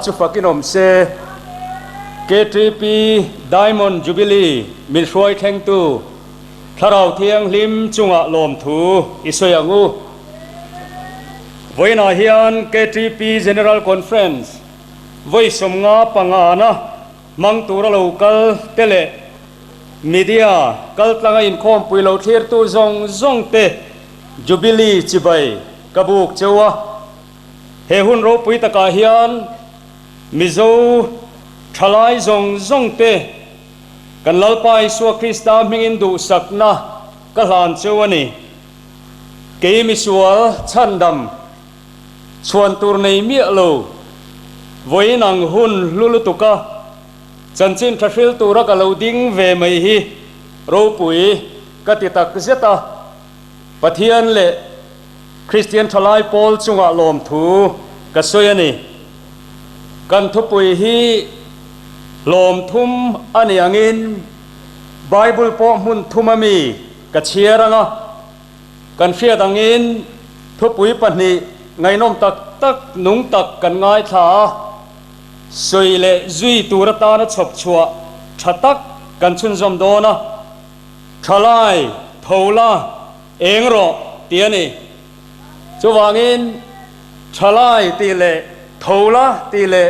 chu fakinom se KTP Diamond Jubilee min shroi theng tu tharau thiang lim chunga lom thu isoyangu voina hian KTP General Conference voi somnga pangana mangtura local tele media kaltlanga in khom puilo thir tu zong te Jubilee chibai kabuk chewa he hun ro pui taka hian mizo thalai zong te kan lalpai suwa Krista mingin du sakna ka hlan chewani ke mi sual chandam chuan tur nei mi lo voinang hun lulutuka chanchin thahril tura ka lo ding ve mai hi ro pui ka ti tak zeta pathian le Christian thalai Paul chunga lom thu ka soyani kan thupui hi lom thum ani angin Bible po mun thumami ka chiaranga kan fiat angin thupui pani ngainom tak nung tak kan ngai tha soile zui turata na chop chua thatak kan chun zom dona thalai thola engro tiani chuwangin thalai ti le thola ti le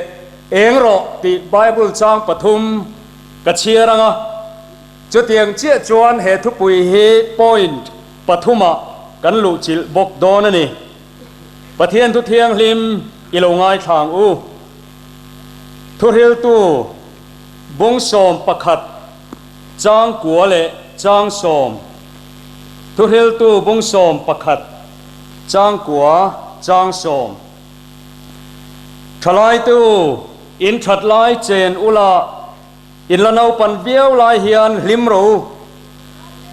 engro ti Bible chang pathum ka chiaranga chu tiang chia chuan he thupui hi point pathuma kan lu chil bok don ani pathian thu thiang lim ilongai thang u thuril tu bung som pakhat chang kwa le chang som thuril tu bung som pakhat chang kwa chang som thalai tu in that lai chen ula in lanau pan biau lai hian limro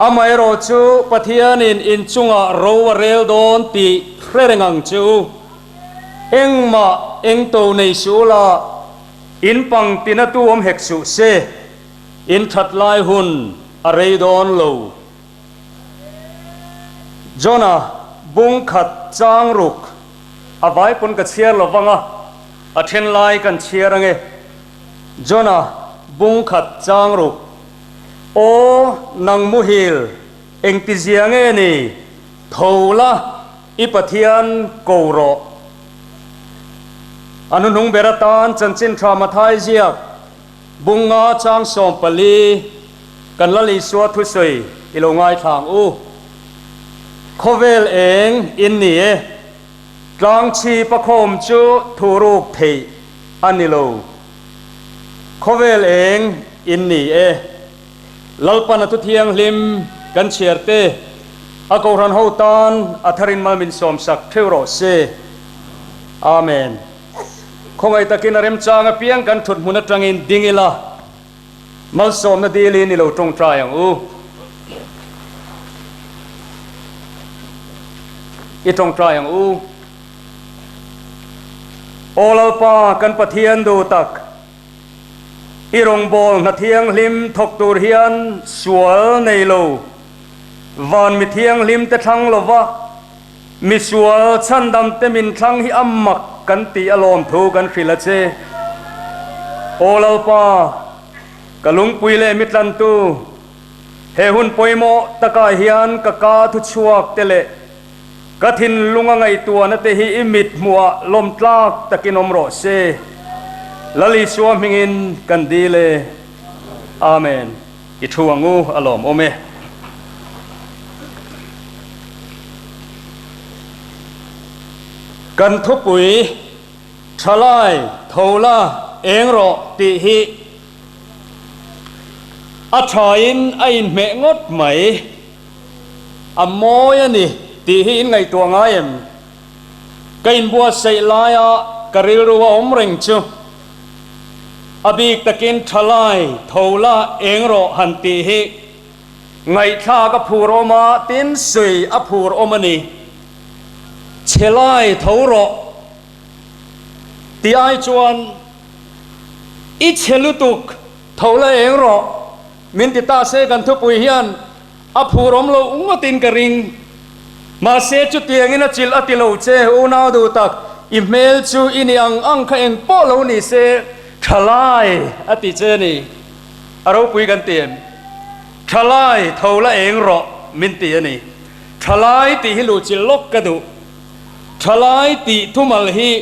amai ro chu pathian in chunga ro rel don ti hrerengang chu engma engto nei sula in pang tinatu om hek su se in that lai hun arei don lo jona bung khat chang ruk avai pun ka chiar lovanga athen lai kan chiarange jona bung khat chang ruk o nang muhil eng ti ziange ni thola i pathian koro anu nung beratan chanchin thama thai ziak bunga chang som pali kan lali suwa thu soi ilongai thang u khovel eng in ni e tlang chi pakhom chu thuruk thei anilo khovel eng in ni e lalpan atu thiang lim kan chiarte akoran hotan atharin malmin som sak theuro se amen khongai takin arem changa piang kan thut huna tangin dingila mal som na dili ni lo tong trayang u itong trayang u olalpa kan pathian do tak irong bol na thiang lim thok tur hian sual nei lo van mi thiang lim te thang lova mi sual chandam te min thang hi ammak kan ti alom thu kan phila che olalpa kalung puile mitlan tu he hun poimo taka hian ka ka thu chuak tele kathin lunga ngai tua na te hi imit muwa lom tlak takinom ro se lali suam hingin kan dile amen i thuangu alom ome kan thupui thalai thola engro ti hi athain ain me ngot mai amoy ani ti hi ngai tua ngai em kain bua sei laya karil ruwa omreng chu abik takin thalai thola engro han ti hi ngai tha ka phuroma tin sui aphur omani chelai thoro ti ai chuan i chelutuk thola engro min ti ta se kan thupui hian aphurom lo ungatin ka ring ma se chu tiangina chil atilo che u nau du tak อีเมลจูอินิอังขเองโปโลนี่เซทลายอติเจนี่เราปุยกันเตียนทลายเท่าละเองรอมินตีนี่ทลายตีฮิลูจิลกกระดูทลายตีทุมัลฮี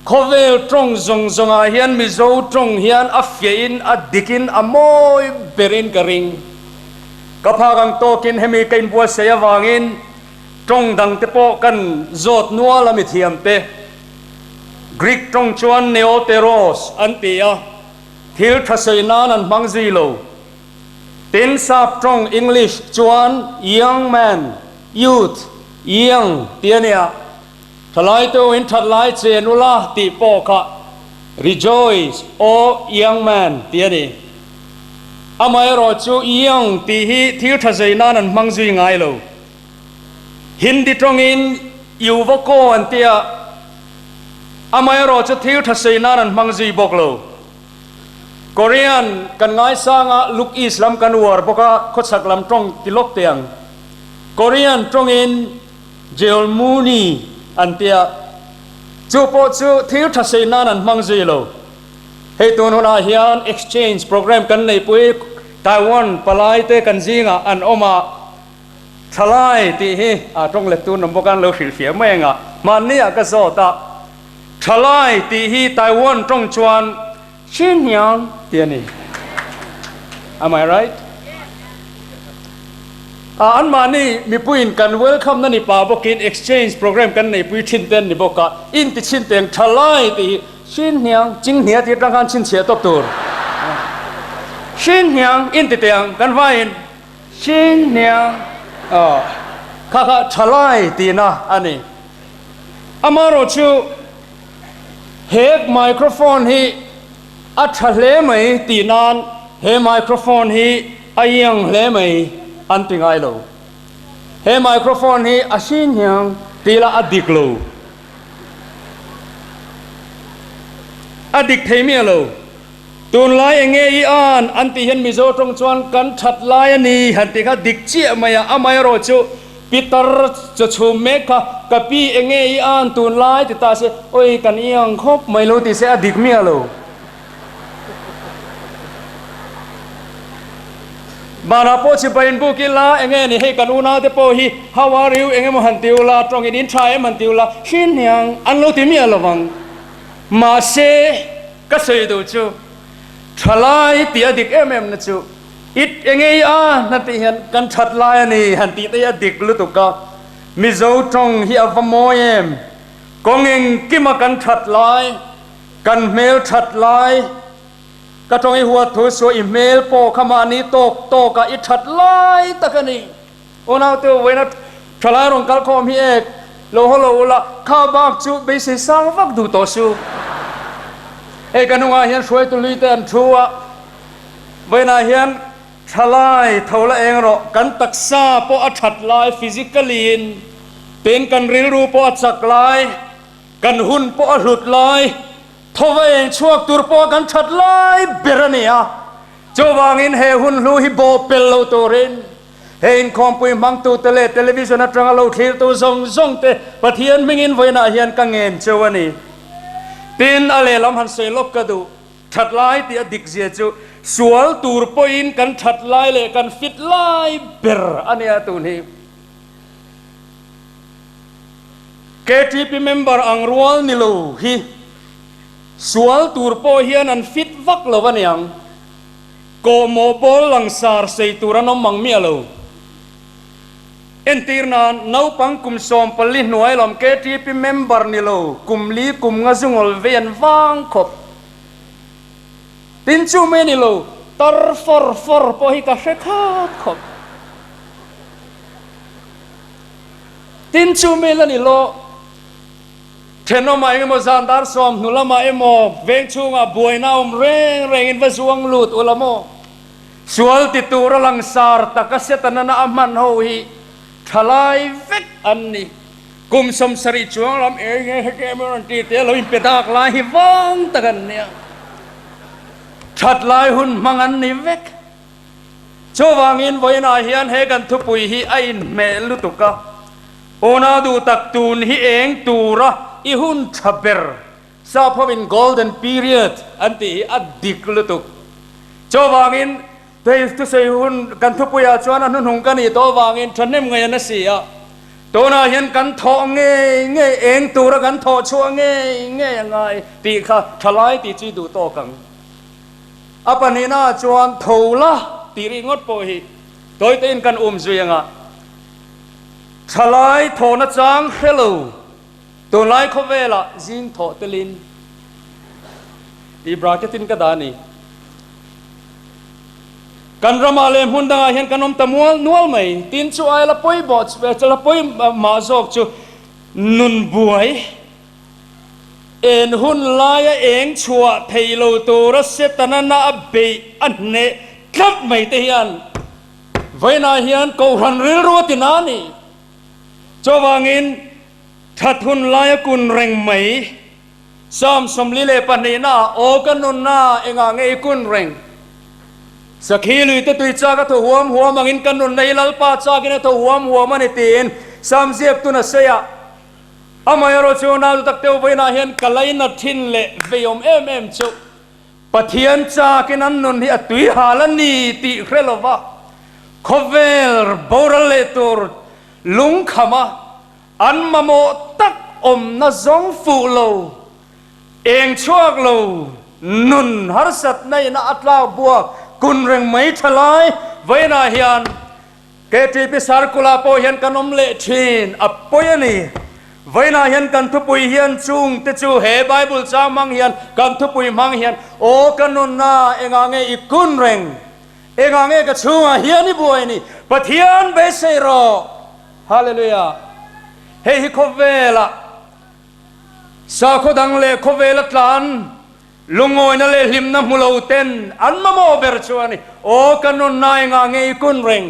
โคเวลตรงจงอาเฮียนมิโซตรงเฮียนอัฟเยินอดิกินอโมยเบรินกริงกพากังโตกินเฮมีกินบัวเสียวางินตรงดังเตโปกันโจดนัวละมิเทียมเตกรีกตรงชวนเนโอเตโรสอันเปียทิลทัศนานันมังซีโลตินซาบตรงอังกฤษชวน young man youth young เตียเนี่ยทลายตัวอินทัดลายเจนุลาติโปคะ rejoice o young man เตียนี่อามาโรจู young ตีฮีทิลทัศนานันมังซีไงโลฮินดีตรงอินอยู่วโกอันเตียอามาโรจูทิลทัศนานันมังซีบอกโลกอเรียนกันง่ายสร้างลุกอิสลามกันวัวบอกว่าขดสักลำตรงติลกเตียงกอเรียนตรงอินเจลมูนีอันเตียจูโปจูทิวทัศนานันมังซีโลเฮตุนนาเฮียน exchange program กันในปุยไต้หวันปลายเตกันซิงอันออกมาทลายตีฮีตรงเล็กตัวนบอกกันเราเสียแม่งมันเนี่ยก็โซตาทลายตีฮีไต้หวันตรงชวนชินยังเตียนี่ Am I right อันมานี่มีปุยนกัน welcome นั่นนี่ป่าบอกกิน exchange program กันในปุยชินเต็นนี่บอกว่าอินติชินเต็นทลายตีชินยังจริงเนี่ยที่ตั้งการชินเสียตบตัวชินยังอินติเตียงกันว่าอินชินยังข้าทลายตีนะอันนี้อามาโรชูเฮกไมโครโฟนฮีอัดเลไหมตีนานเฮไมโครโฟนฮีอายังเลไหมอันติงไอโลเฮไมโครโฟนฮีอาชินยังตีละอดิกโลอดิกเทมีโลตูนไลเองเอียนอันติเห็นมิโซตรงชวนกันชัดไลนี่หันติกาดิกเจียมาอามาโรจูปีตร์จะชูเมฆกับปีเองเอียนตูนไลติตาเสโอ้ยกันยังคบไม่รู้ติเสอดิกมีโลบานาโปชิบายินบุกิลาเองนี่ให้กันอุณาเตโปฮีฮาวาริวเองมันติวลาตรงอินทรายมันติวลาชินยังอันโลติมีอะไรบ้างมาเสก็เสยดูจูทลายตีอดิกนะจูอิดเองนั่นที่เห็นกันชัดลายนี่หันตีตีอดิกลุตุกะมิโซตรงฮีอฟโมเอมกงเองกิมากันชัดลายกันเมลชัดลายก็ตรงไอ้หัวถูสวยอีเมลโปขมานี้โตกะอิชัดไล่ตะกันนี่โอ้น่าตัวเวนัททลายรงกัลคอมฮีเอกโลฮโลละข้าบักจูไปสิสังวักดูต่อสู้เอกันว่าเฮียนช่วยตุลีเตนชัวเวนัทเฮียนทลายเท่าละเองหรอกันตักษาโปอัชัดไล่ฟิสิกอลีนเป็นกันริรูโปอัจักไล่กันหุ่นโปอัหลุดไล่ทว่าเองช่วงตัวปอกันชัดไล่เบรเนียจวางอินเฮหุนลูฮิโบเปลโลตัวเรนเฮนคอมปุยมังตูเทเลวิชันตรังเราทีตัวซงเตปะเทียนมิงินไว้นาเฮียนกังเงินเจวันนี้เป็นอะไรลำหันเซลบกระดูชัดไล่ที่อดิกเสียจูสวลตัวปอินกันชัดไล่เลยกันฟิตไล่เบรอันนี้ตัวนี้KTP member อังรัวนิโลฮีสวลตูร์โปเฮียนันฟิตวักเลวันยังโกโมโปลังสาร์เซตูรานอมมังเมียโลเอ็นตีร์นานนาวปังกุมสอมปลิหน่วยลมเกทีพีเมมเบอร์นิโลกุมลีกุมงาซุงอลเวียนวังขบตินจูเมนิโลตาร์ฟอร์โปฮิกาเชคาขบตินจูเมลนิโลเทนอมาเอโมซานดาร์สอมนุลามาเอโมเวงชูงาบวยนาอมเร่งอินวัสวงลุดอุลาโมสวลติตูรลังสาร์ตะกัสยตันนาอามันโฮฮีทลายเวกอันนี้กุมสมสริจวงลำเองเฮเกมรันตีเตลอินเปตากลายฮิวังตะกันเนี่ยชัดลายหุ่นมังอันนี้เวกโจวางอินไว้นาเฮียนเฮกันทุปุยฮีไอเมลุตุกะโอนาดูตักตูนฮีเองตูระ อีหุ่นทับเบอร์ซาพวิน golden period อันที่อดีตลุตุกโจวางินเตยตุเสยหุ่นกันทุปุยาจวนอันนุ่งกันอีโตวางินทันเนมเงียนเสียตัวน่าเห็นกันทอเงยเองตัวกันทอชัวเงยยังไงตีข้าทลายตีจีดูโตกังอปนินาจวนทูละตีริงดโปหิตัวเต้นกันจุยงะทลายโทนจังเฮลโลตัวไล่เขาเวลาจินโทเตลินอีบราเกตินกระดานีกันรามาเลมหุ่นดังเห็นกันนมตะมัวนัวไหมตินชัวไอละป่วยบอดจะละป่วยมาจอกจูนุนบวยเอ็นหุ่นลายเองชัวเทโลตัวรัสเซตนันนาเบอันเนกับไม่เทียนไว้นาเฮียนกูหันริรัวตินานี่จวางินทัดหุ่นลายกุนเร่งไหมซ้ำสมลิเลปนีนาโอกันนุนนาเองอ่างเอกุนเร่งสักฮีลุยเตตุยจากตัวหัวมังอินกันนุนในลัลปาจากินตัวหัวมันตีนสามเสียบตุนเสียอามายรจูนาตุตักเตวไปนาเห็นกลายนัดทินเละเวียมจุปะเทียนจากินันนุนที่อตุยหาลันนีติเครลวะคอเวลบอร์เลตูร์ลุงขมาอันมาโมตักน่าจงฟูโลเองชั่วโลนุนฮาร์สัตในนาอัตลาบวกกุนเร่งไม่ทลายไว้นาเฮียนเกติปิสารกุลาโปเฮียนกันนมเละชีนอัปปอยนี่ไว้นาเฮียนกันทุปุยเฮียนจุงติจูเฮไบเบิลจามังเฮียนกันทุปุยมังเฮียนโอกันนุนนาเองางเงอีกุนเร่งเองางเงกชูงเฮียนี่บวยนี่ปะเทียนเบเซโรฮาเลลูยาเฮฮิโคเวล่ะสาโคดังเลโคเวลตันลุงโอยนั่นเลยหิมน้ำมุลเอาเต้นอันมาโมเบอร์ชวนี่โอ้กันนุนนายงาเงยกุนเร่ง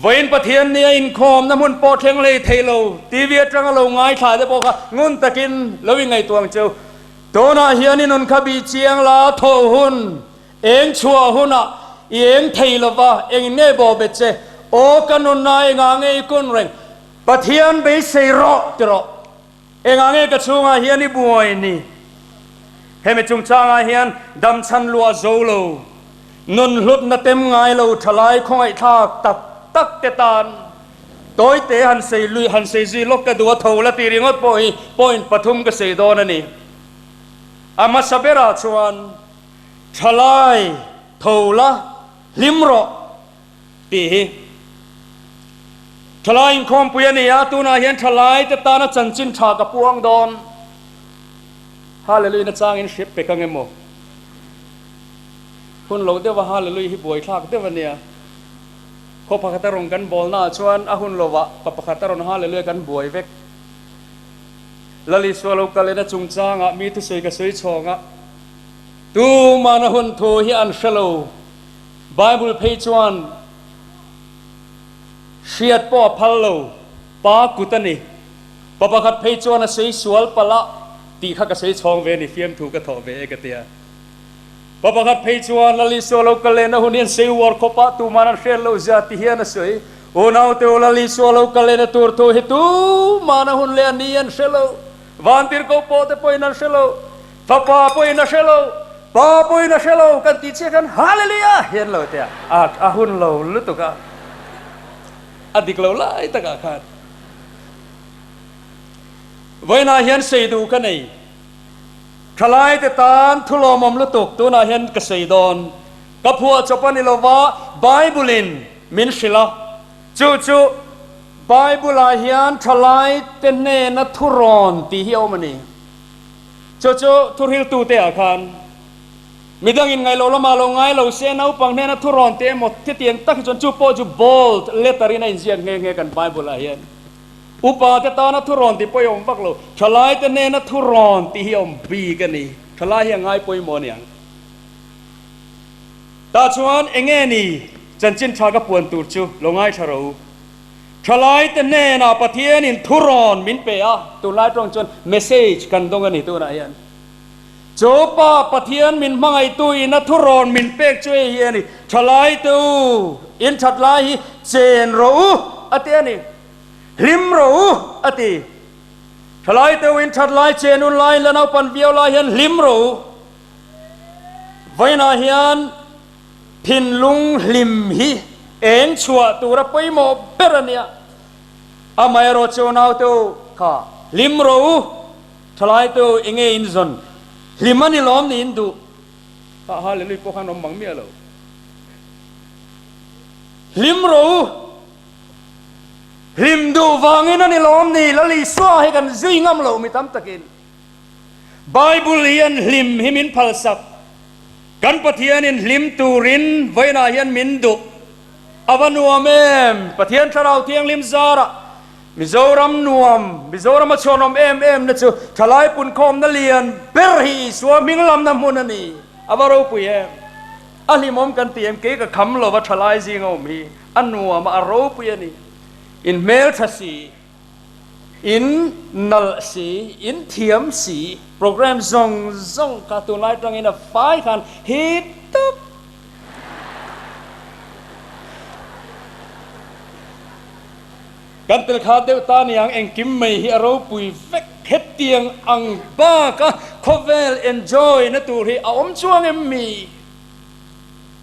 วินปะเทียนเนี่ยอินคอมน้ำมันปอเทงเลยเทโลทีวีจังเราง่ายถ่ายได้บอกงุนตะกินแล้วยังไงตัวเจ้าตัวน่าเฮียนี่นุนขบีเชียงลาโทหุนเองชัวหุนอ่ะเองเทโลวะเองเนบอเบเจโอ้กันนุนนายงาเงยกุนเร่งปะเทียนไปเซโรตรอเองเงกระชูงเฮียนี่บวยนี่เฮมิจุงจางเฮียนดำชันลัวโจโลนุนลุดนาเต็มไงโลทลายของไอ้ทากตักเตตานตัวเตหันเซลุยหันเซจีลกกระดัวทูละตีริงอดปอยปฐุมกเสดอนนี่อามาสเบราชวนทลายทูละลิมโรปีทลายคอมปุยนี่อาตูนาเห็นทลายแต่ตาหน้าจันจินชากระปวงดอนฮาเลลูยนะจางอินชิปไปกังเงโมคุณหลงเดี๋ยวว่าฮาเลลูยฮิบวยทากเดี๋ยววันเนี้ยเขาพักตะรงกันบอลหน้าชวนอาหุนโลวะปะพักตะรงฮาเลลูยกันบวยเวกลลิสวาลูกกันเลยนะจุงจางอ่ะมีทุสวยกับสวยชองอ่ะตูมานะหุนทูฮิอันเชโลไบเบิลเพจวันเชียดปอพัลโลปากุตันีปะปะขัดเพจวนสวยสวลปะละตีข้ากระสวยชองเวนิเฟียมถูกกระถอเวเอกเตียปะปะขัดเพจวนลลิสวาลูกกันเลยนะหุนยันเซวอร์คบปะตูมานะเชลโลจาติเฮียนะสวยโอนาวเตโอลลิสวาลูกกันเลยนะตัวทูฮิตูมานะหุนเลนียันเชลโลวันติร์โกโปเตปอยนะเชลโลฟ้าปอยนะเชลโลป้าปอยนะเชลโลกันติเชกันฮาเลลูยาเห็นโลเตียอาหุนโลลุตุกะอดีตเราไล่ตะกาขาดไว้นาเห็นเสียดูกันนี่ทลายแต่ตานทุลมมลุตุกตัวนาเห็นกษยดอนกับพวกจบนิลวะไบเบิลินมินชิลาจู่ไบเบิลเฮียนทลายเตเนนทุรอนตีเฮียวมันนี่จู่ทุริลตูเตะอาคารมีดังอินไงเราละมาเราไงเราเสียนเอาปังเนนทุรอนเตะหมดที่เตียงตักจนจู่โปจู่โบลต์เลตารีนอินเซียนเงกันไบเบิลเฮียนอุปาเตตานทุรอนที่ปอยอมบักเราทลายเตเนนทุรอนที่เฮียมบีกันนี่ทลายยังไงปอยมอนี่ตาชวนเองนี่จันจินชากระปวนตูจูลงไงชารูทลายเตเนนปะเทียนินทุรอนมินเปียตัวไล่ตรงจนเมสเซจกันตรงกันนี่ตัวไหนยันโจป้าปะเทียนมินมังไอตุยนัทุรอนมินเป็กช่วยเฮียนี่ทลายตูอินทัดไลเจนรูอเตียนี่ลิมรูอติ ทลายเตวินทัดลายเจนุนลายแล้วเอาปันเบียวลายเฮียนลิมรูไว้นาเฮียนพินลุงลิมฮีเอ็นชัวตัวระไปโมเบรเนียอามาโรโจนาวเตวข้าลิมรูทลายเตวเองอินซอนลิมันนี่ล้อมนี่อินดูข้าฮาเลลุยพวกข้านมบังเมียเราลิมรูลิมดูวางอินนี่ล้อมนี่แล้วลิสวาให้กันซุยงามเราไม่ทำตะกินไบเบิลเฮียนลิมหิมินพัลสักกันปะเทียนินลิมตูรินไว้นาเฮียนมินดุอวันนัวเมมปะเทียนทราวเทียงลิมซาระมิโซรัมนัวมมิโซรัมชนอมเอ็มนะจูทลายปุ่นคอมนั่นเลียนเบรฮีสวามิงลำน้ำมุนนี่อวารูปุยเอ็มอันนี้มอมกันเตียมเกกับคำเราว่าทลายซิงอมีอันนัวมาอรูปุยนี่อินเมลทัสีอินนัลสีอินเทียมสีโปรแกรมซงการ์ตูนไลท์ตรงนี้นะไฟกันฮิตตุบกันเตลคาเดวตานี่ยังเองกิมไม่ฮิอารูปุยเฟกเฮตเตียงอังบ้าก็คอเวลเอนจอยนะตัวที่อมช่วงเอ็มมี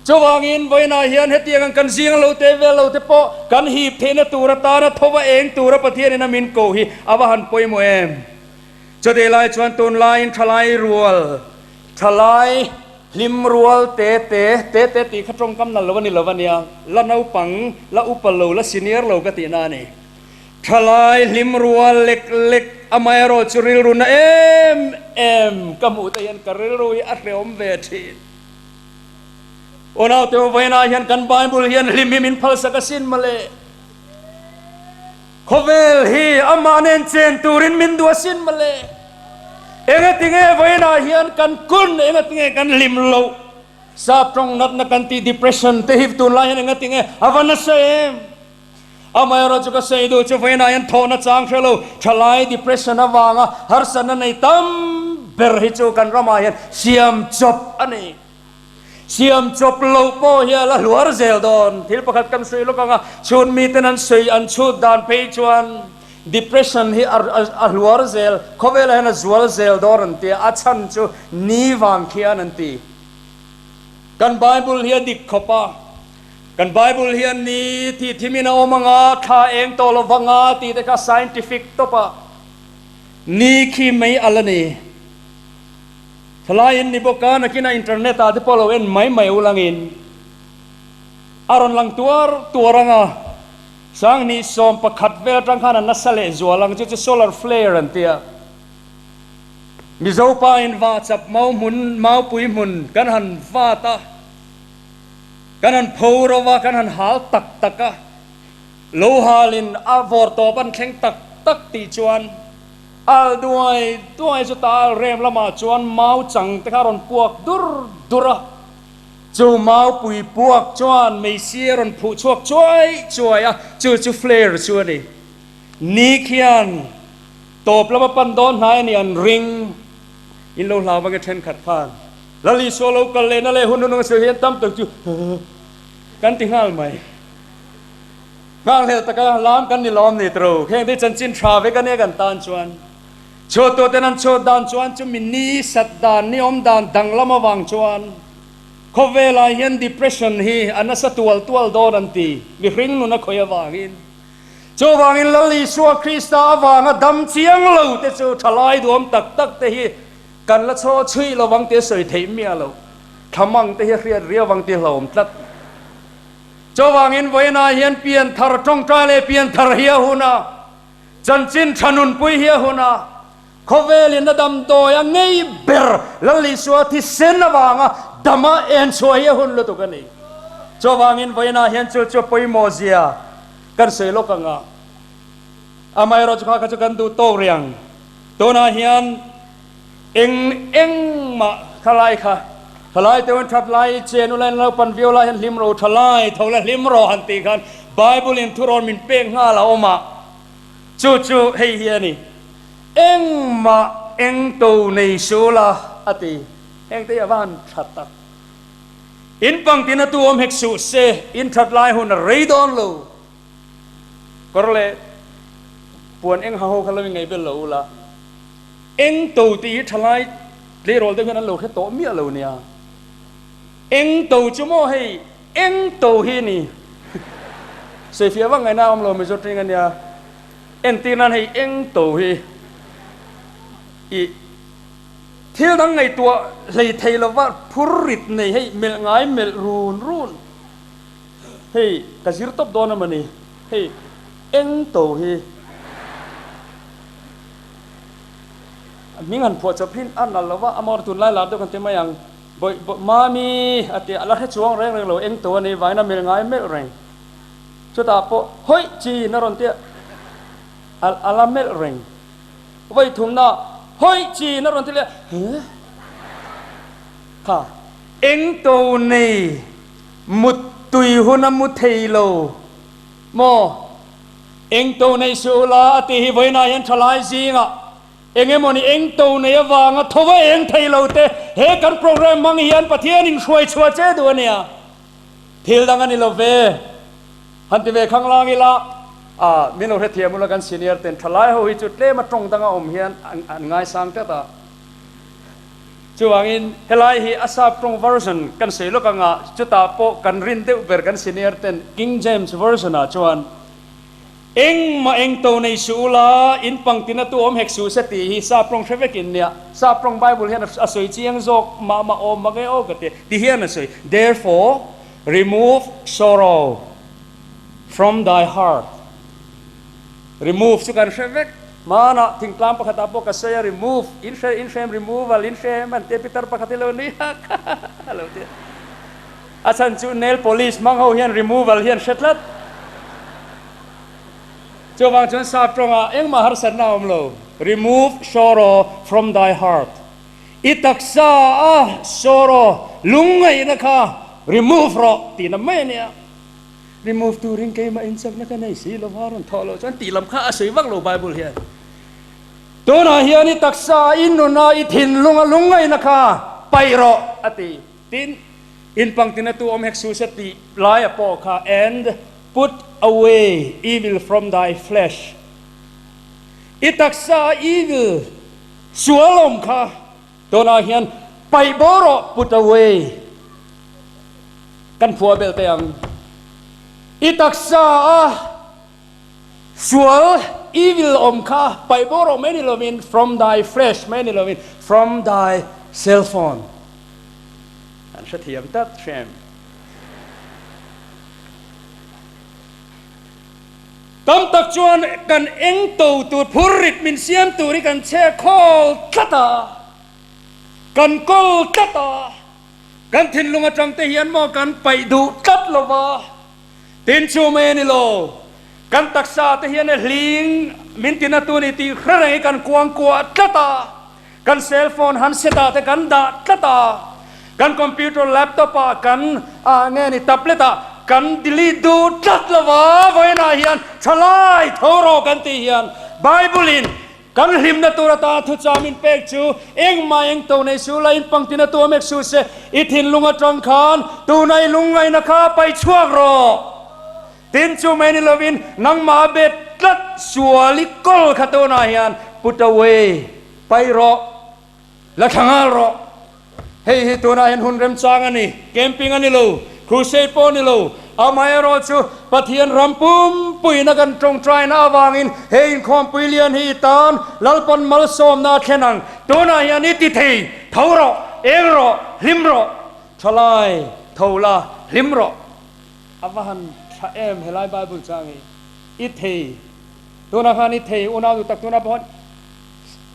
จวางอินไว้นาเฮียนเฮตเตียงกันเสียงเราเตเวลเราเตปอกันฮีบเทนตัวระตานะทว่าเองตัวระประเทศนี่นะมินโกฮีอวหันปอยโมเอมจะได้ลายชวนตูนลายทลายรัวทลายลิมรัวเตตีขัดตรงกำนันละวันนี้ละวันนี้ละนาปังละอุปโลละซีเนียร์เราก็ตีนานี่ทลายลิมรัวเล็กอามายโรจุริลรุนเอ็มกมูตยันกริลรุยอัตเรอมเวทีโอนาเตวไว้นาเฮียนกันไบเบิลเฮียนลิมมินพัลสักสินมาเลโคเวลฮีอามาเนนเจนตูรินมินดัวสินมาเลเองติงไว้นาเฮียนกันกุนเองติงกันลิมโลซาตรงนัดนักันตี depression เตหิบตุนลายเองติงอวันนัสเซมอามายรจุกเซดูจะไว้นาเฮียนโทนัดจางเชลโลทลาย depression อวางะฮาร์สันในตั้มเบอร์ฮิจูกันรามาเฮียนเสียมจบอันนี้เสียมจบโลโปเฮียละหลวงเซลดอนที่ประกาศกันสุยลูกงาชวนมีแต่นั้นสุยอันชุดดานเพจวน depression ที่หลวงเซลเขาเวลานั้นจวลเซลดอนที่อาชันจูนิวังเขียนันทีกันไบเบิลเฮียดิกขปะกันไบเบิลเฮียนี้ที่มีนาอมังอาท่าเองโตลวังอาที่แต่ก็ scientific ตัวปะนี่ขี้ไม่อะไรนี่ทลายอินนี่บอกกันนะกินอินเทอร์เน็ตอาที่พอเราเอ็นไม่อุลังอินอารอนลังตัวรังอ่ะสังนี่สมประคัดเวลจังขนาดนัสเลจวลังจะ solar flare อันเตียมิโซปาอินวาจับเมาหมุนเมาปุยหมุนกันหันวาตากันหันพูรวากันหันหาตักะโลหาลินอาวอร์ตอบันแข็งตักตีจวนด้วยสุดตาเรียมละมาจวนเมาจังแต่ข้ารอนพวกดุระจูเมาปุยพวกจวนไม่เสียรอนผู้ชวกช่วยอ่ะจูเฟลร์ช่วยดินี่เขียนตบแล้วมาปันดอนหายนี่อันริงอินโลลาวมันก็เช่นขัดผ่านแล้วลีโซโลกันเลยนั่นเลยหุ่นนุ่งเสียเห็นตั้มตึกจูกันติงห้าไหมห้างเลยตะการล้อมกันนี่ล้อมนี่ตรูแค่ที่จันจินทราเวกันเนี่ยกันตานชวนโชว์ตัวแต่นั้นโชว์ดานชวนจะมีนี่สัตดานนี่อมดานดังละมาวางชวนเขาเวลาเห็น depression ฮีอันนั้นสตัวโดนันตีมีริงนุนักขยับวางินโจวางินละลีสัวคริสต์วางดำเชียงเราแต่โจทลายดวมตักแต่ฮีกันละโชว์ช่วยเราวังเตะสวยเทียมเมียเราทำมังแต่ฮีเรียวังเตะเราอมตัดโจวางินไว้นาเฮียนเปลี่ยนทาร์จงใจเลยเปลี่ยนทาร์เฮียหุนาจันจินชนุนปุยเฮียหุนาเขาเวลินดำโตยังไงเบอร์ละลิสวาที่เซนวางดำมาเอ็นช่วยหุ่นละตุกันนี่จวางอินไว้นาเห็นจูปอยโมเซียกันเสยโลกังอ่ะอามาเราจะพากันกันดูโตเรียงตัวนาเห็นเอ็งมาทลายค่ะทลายแต่วันทัดลายเจนุลัยเราปันวิวลายเห็นลิมโรทลายเท่าไรลิมโรหันตีกันไบเบิลอินทุรอนมินเป้งห้าเราออกมาจูเฮียนี่เอ็งมาเอ็งตัวในสุลาอติเอ็งเตียบ้านทัดตักอินปังตินตัวอมเฮกสุเซอินทัดลายหุ่นรีดอนโลก็เลยปวนเอ็งหาโฮคันเรายังไงเป็นโลละ เอ็งตัวตีทลายเลี้ยรอลเด็กนั้นเราแค่โตเมียเราเนี่ยเอ็งตัวชั่วโมงให้เอ็งตัวฮีนี่เสียเฟียว่าไงนะเราไม่จดจริงกันเนี่ยเอ็งตีนั้นให้เอ็งตัวฮีอีเที่ยวทั้งไงตัวเลยเทลว่าผู้ริดในให้เมลง่ายเมลรูนเฮ้ยกระสิรตบโดนมันนี่เฮ้ยเอ็งโตเฮ้มีงานพอจะพินอันนั้นแล้วว่าอมรตุนไล่ลาดด้วยกันเต็มยังบ่มามีอาทิอะไรให้ช่วงแรงเราเอ็งตัวนี้ไว้น่ะเมลง่ายเมลแรงชุดตาโปเฮ้ยจีนรอนเตียอะไรเมลแรงไว้ทุ่มหน้าเฮ้ยจีนรอนเตียเฮ้ค่ะเอ็งตัวนี้มุดตุยหุนมุดเทโลโมเอ็งตัวในสุลาติฮิไว้นายันทลายซิงะเอ็งมันเอ็งตัวในวางะทว่าเอ็งเทโลเตเฮกันโปรแกรมมังเฮียนปะเทียนิงช่วยเจตัวเนี่ยทิลดังกันนี่เราเวฮันติเวข้างล่างอีละมิโนเฮเทียมุลกันซีเนียร์เต็นทลายเขาหิจุดเล่มาตรงตั้งอมเฮียนง่ายสังเกตาจวงอินเฮลัยฮีอาซาปรงเวอร์ชันกันเสียลูกงาจุดตาโปกันรินเดวเบอร์กันซีเนียร์เต็นกิงเจมส์เวอร์ชันจวนเอ็งมาเอ็งโตในสุลาอินปังตินาตัวอมเฮกสูสติฮีซาปรงเชฟกินเนี่ยซาปรงไบเบิลเฮียนอาศัยเจียงจกมาอมมาเกออกติที่เฮียนอาศัย therefore remove sorrow from thy heart remove สุกันเชฟมานะทิ้งกลางปะคตาโปกัสเซีย remove in shame removal in shame มันเตปิตาปะคติโลนี่ฮัลโหลเตียอาจารย์จูเนล police มังเอาเฮียน removal เฮียนเช็ดลัดจวงจนทราบตรงเอ็งมาหาสันนามโล remove sorrow from thy heart อิตักษาsorrow ลุงไงนะคะ remove รอตีน้ำไม่เนี่ยremove ตัวริงเกมาอินสักนักในสีลมฮารันทอโลจันตีลำข้าสวยวักโลไบเบิลเฮียตัวน่ะเฮียนี่ตักษาอินโนนาอิทินลุงไงนะคะไปรออติตินอินปังตินตัวอมเฮกซูสติลายปอค่ะ and put away evil from thy flesh อิตักษา evil สวลมค่ะตัวน่ะเฮียนไปบอรอ put away กันผัวเบลเตียงอิตักษาสวล evil อมค่ะไปบอรอไม่ได้ลวิน from thy flesh ไม่ได้ลวิน from thy cell phone อันเสียมตัดเชมตำตักจวนกันเอ็งตูดผู้ริดมินเสียมตูริกันเช่คอลตัตากันกอลตัตากันทินลุงจังเตียนมอกันไปดูตัดลวะตินชูเมนิโลกันตักษาเตียนลิงมินตินาตูนิตีครั้งกันกวางกัวตัตากันเซลโฟนฮันเซตาแต่กันดาตัตากันคอมพิวเตอร์แล็ปท็อปกันเงี้ยนี่แท็บเล็ตกันดิลีดูตัดละวะไว้นาเฮียนฉลายทอรอกันตีเฮียนไบเบิลินกันหิมนาตัวตาทุจามินเป็กจูเอ็งมาเอ็งตัวในสุไลน์ปังตินาตัวเมกซูเซอิทินลุงอัตรังคานตัวในลุงไงนะคะไปช่วงรอตินจูเมนิลวินนังมาเบ็ดตัดสัวลิกอลขัตัวนาเฮียนพุทธเวไปรอและขังรอเฮ้ยตัวนาเฮียนหุ่นเร็มจางอันนี้เกมปิ้งอันนี้ลูครูเซปอนี่ลูอามาเอรอจูปะเทียนรำปุ่มปุยนักันตรงใจน่าวางอินเฮอินคอมปุยเลียนฮีตานลัลปันมัลโซมนาเขนังตัวนาเฮียนิติเทเท่ารอเองรอลิมรอทลายเท่าละลิมรออาวหันชาเอ็มเฮลัยไบเบิลจางอิเทตัวนาคานิเทอุนาดูตักตัวนาบอน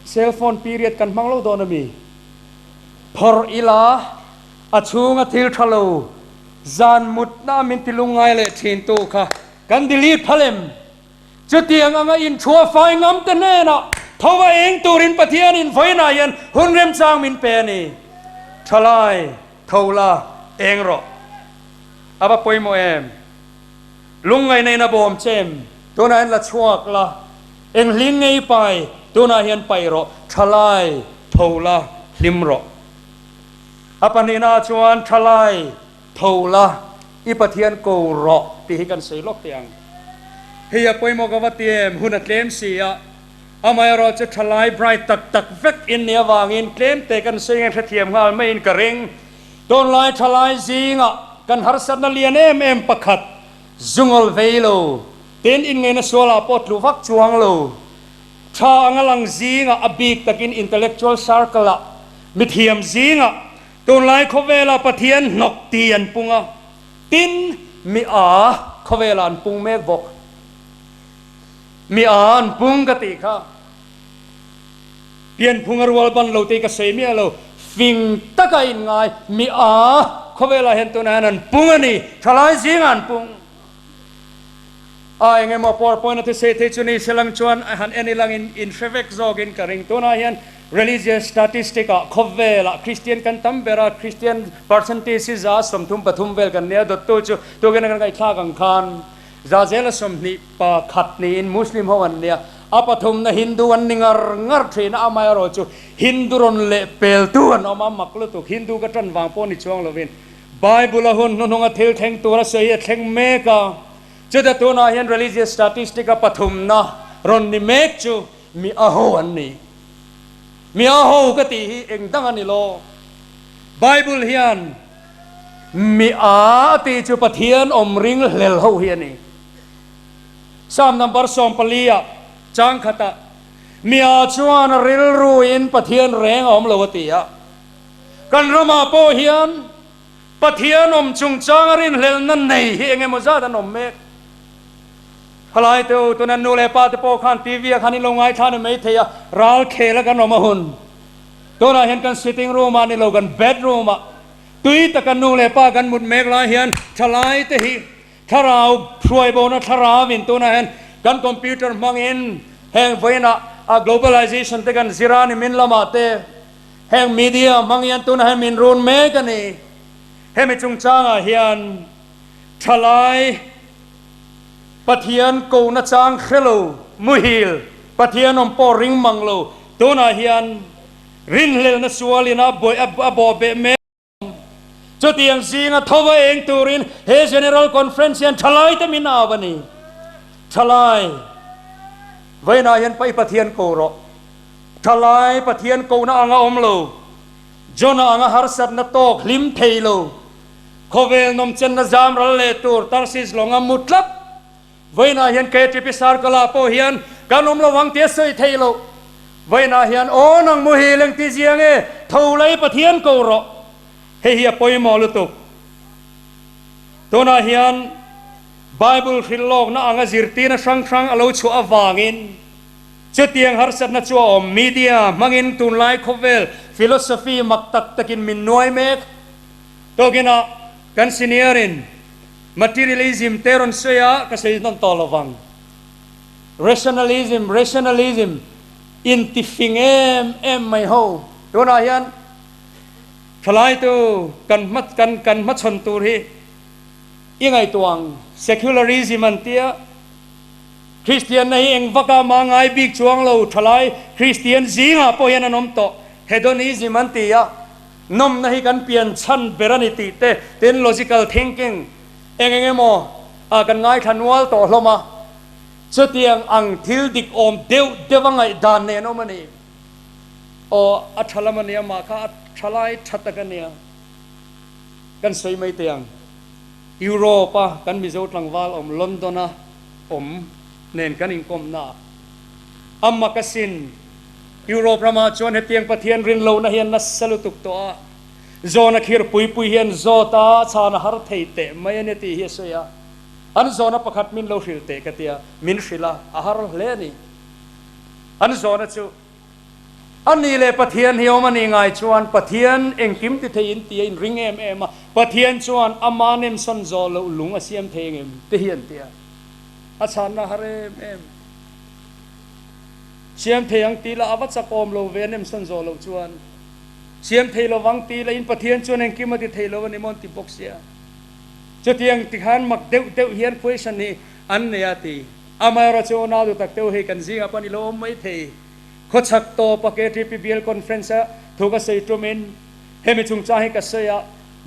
เซลโฟนปีเรียดกันมังโลโดนมีพอร์อิลาอชูงทิลทะโลจานมุดน้ามินติลุงไงเลยทินตูค่ะกันดิลีพลัมจุดที่ยังไงอินชัวไฟงามแต่แน่นะทว่าเองตูรินปะเทียนินไฟนายันหุ่นเร็มจางมินเปนีทลายทว่าเองรออาบะปอยโมเอมลุงไงในนาบอมเจมตัวนั้นละชัวกละเองลิงไงไปตัวนั้นยันไปรอทลายทว่าลิมรออาปนินาชวนทลายทว่าอีปะเทียนโกรอตีกันเสียลกเตียงเฮียปอยโมกวะเตียมหุ่นอัดเลมเสีย amai ro chu thalai bright tak vek in nia wangin claim te kan seng thathiam ngal mai in kareng don lai thalai zinga kan harsat na lian em pakhat zungol veilo ten in nge na sola pot lu vak chuang lo tha angalang zinga abik takin intellectual circle mithiam zinga don lai khovela pathian nok tian punga tin mi a khovela an pung mek bok mi an pung ka ti kha pian phungar wal ban lo te ka sei mi lo fing taka in ngai mi a khovela hen tu nan an pung ani thalai zinga an pung ai nge mo powerpoint to say te chuni selang chuan han any lang in fevek zog in karing to na hian religious statistic khovela Christian kan tambera Christian percentages a somthum pathum vel kan ne dot to chu to gen kan kai thla kang khan za zela somni pa khat ni in muslim ho an ne apathum na hindu an ningar ngar thin amai ro chu hindu ron le pel tu an oma maklu tu hindu ka tan wang pon ni chuang lovin bible hun nonga thil theng tura sei theng me ka chuda to na hian religious statistic pathum na ron ni mek chu mi aho an ni mi aho ka ti hi engdang ani lo bible hian mi a ti chu pathian om ring hlel ho hian ni psalm number som palia chang khata mi a chuan ril ruin pathian reng om lo ti a kan roma po hian pathian om chung chang rin hlel nan nei hi engemaw za dan om mek halai tu nan nu le pa te po khan tv khan ni longai than mai theya ral khela kan oma hun to na hian kan sitting room ani lo kan bedroom tui ta kan nu le pa kan mut mek la hian thalai te hi tharau phroi bo na tharawin to na hian kan computer mangin heng voina a globalization te kan zirani min lama te heng media mangian to na hian min run me kan ni hemi chung changa hian thalai pathian ko na chang khelo muhil pathian om po ring manglo to na hian rin hlel na sualina boy abo be me chotiang singa thowa eng turin he general conference yan thalai te min awani thalai vaina yan pai pathian ko ro thalai pathian ko na anga omlo jona anga harsat na tok lim theilo khovel nom chen na jam ral le tur tarsis longa mutlap vaina hian ke tipi sar kala po hian kanom lo wang te sei theilo vaina hian onang mu hi leng ti jiang e tholai pathian ko ro he hi poi mo lu tu to na hian bible philog na anga zirti na sang alo chu awangin chutiang harsat na chu om media mangin tun lai khovel philosophy maktak takin min noi mek to gina kan seniarin materialism teron soya kasi non tolovang rationalism intifing em mai ho to na hian thalai tu kan mat chon tur hi ingai tuang secularism antia Christian na hi eng vaka mangai big chuang lo thalai Christian zinga po yan anom to hedonism antia nom na hi kan pian chan beraniti te ten logical thinking engengemo kan ngai thanwal to hloma chutiang ang thil dik om dewangai dan ne no mani o athalamania ma kha thalai thatakania kan sei mai tiang Europa kan mizo tlangwal om Londona om nen kan inkom na amma kasin Europe rama chon hetiang pathian rin lo na hian na salutuk to a zona khir pui hian zota chana har theite mai ne ti hi soya an zona pakhat min lo hrilte katia min hrila ahar hle ni an zona chu ani le pathian hiomani ngai chuan pathian engkim ti thein ti in ring em pathian chuan amanem son zo lo lung asiam thengem te hian tia achan na harem em siam theyang ti la awat sakom lo venem son zo lo chuan siam thelo wang ti la in pathian chuan engkim ti thelo ni mon ti boxia chutiang tikhan mak deu hian question ni an ne ati amara chona du tak teu he kan zinga pani lo mai the khochak to paketi pbl conference thoga sei tomen hemi chung chahi ka seya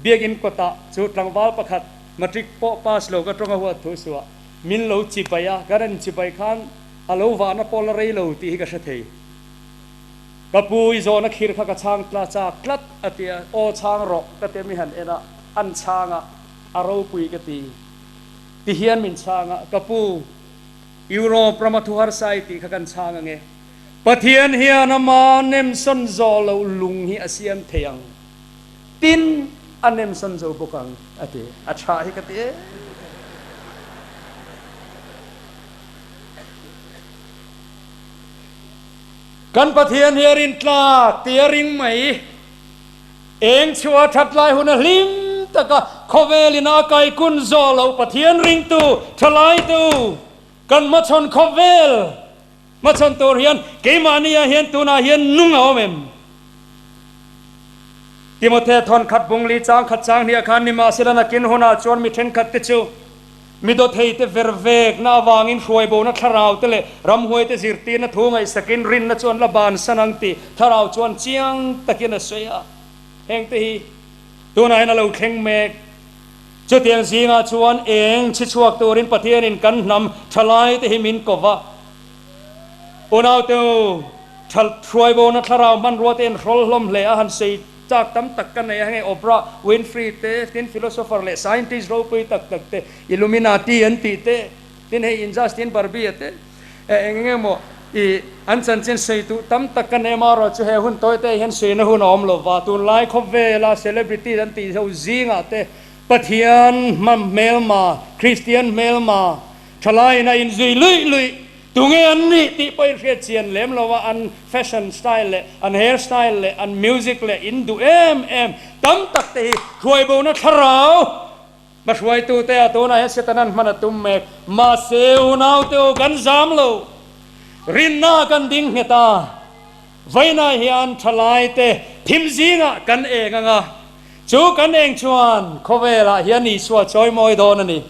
biagin kota chu tlangwal pakhat matric po pass lo ka tronga huwa thu suwa min lo chipaya garan chipai khan alo wa na pol rei lo ti ka sha thei ka pui zo na khir kha ka chang tla cha klat atia o chang ro ka te mi han ena an changa aro pui ka ti hian min changa ka pu Europe Pramathuhar sai ti kha kan changa nge Pathian hian ama nem son zo lo lung hi asiam theyang tin anem son zo bokang ate acha hi ka te kan Pathian hiarin tla tiaring mai eng chua that lai hun hlim taka khovelina kai kun zo lo Pathian ring tu thalai tu kan ma chon khovel ma chon tur hian keimania hian tuna hian nunga omem Timothe thon khat bungli chang khat chang ni akhan ni ma silana kin hona chon mi then khat te chu mi do thei te vervek na wangin hruai bo na tharau te le ram huai te zirti na thungai sakin rin na chon la ban sanang ti tharau chon chiang takin a soya heng te hi tuna ina lo thleng mek chu tiang zinga chuan eng chi chuak turin Pathian in kan nam thalai te hi min kova unau tu thal hruai bo na tharau man ruaten rol hlom le a han sei chak tam tak kan nei hange Oprah Winfrey te tin philosopher le scientist ro pui tak tak te Illuminati an ti te tin he Justin Barbie te engenge mo I an chan chen sei tu tam tak kan nei ma ro chu he hun toy te hen sei na hun om lo wa tun lai khop ve la celebrity an ti ho zinga te Pathian mam melma Christian melma thalai na in zui lui lui tunge an ni ti poi re chian lem lo wa an fashion style le an hair style le an music le in du em tam tak te khoi bo na tharau ma khoi tu te to na he setanan mana tum me ma se unau te gan zam lo rin na kan ding heta vaina hian thalai te thim zinga kan enganga chu kan eng chuan khovela hian ni suwa choi moi don ani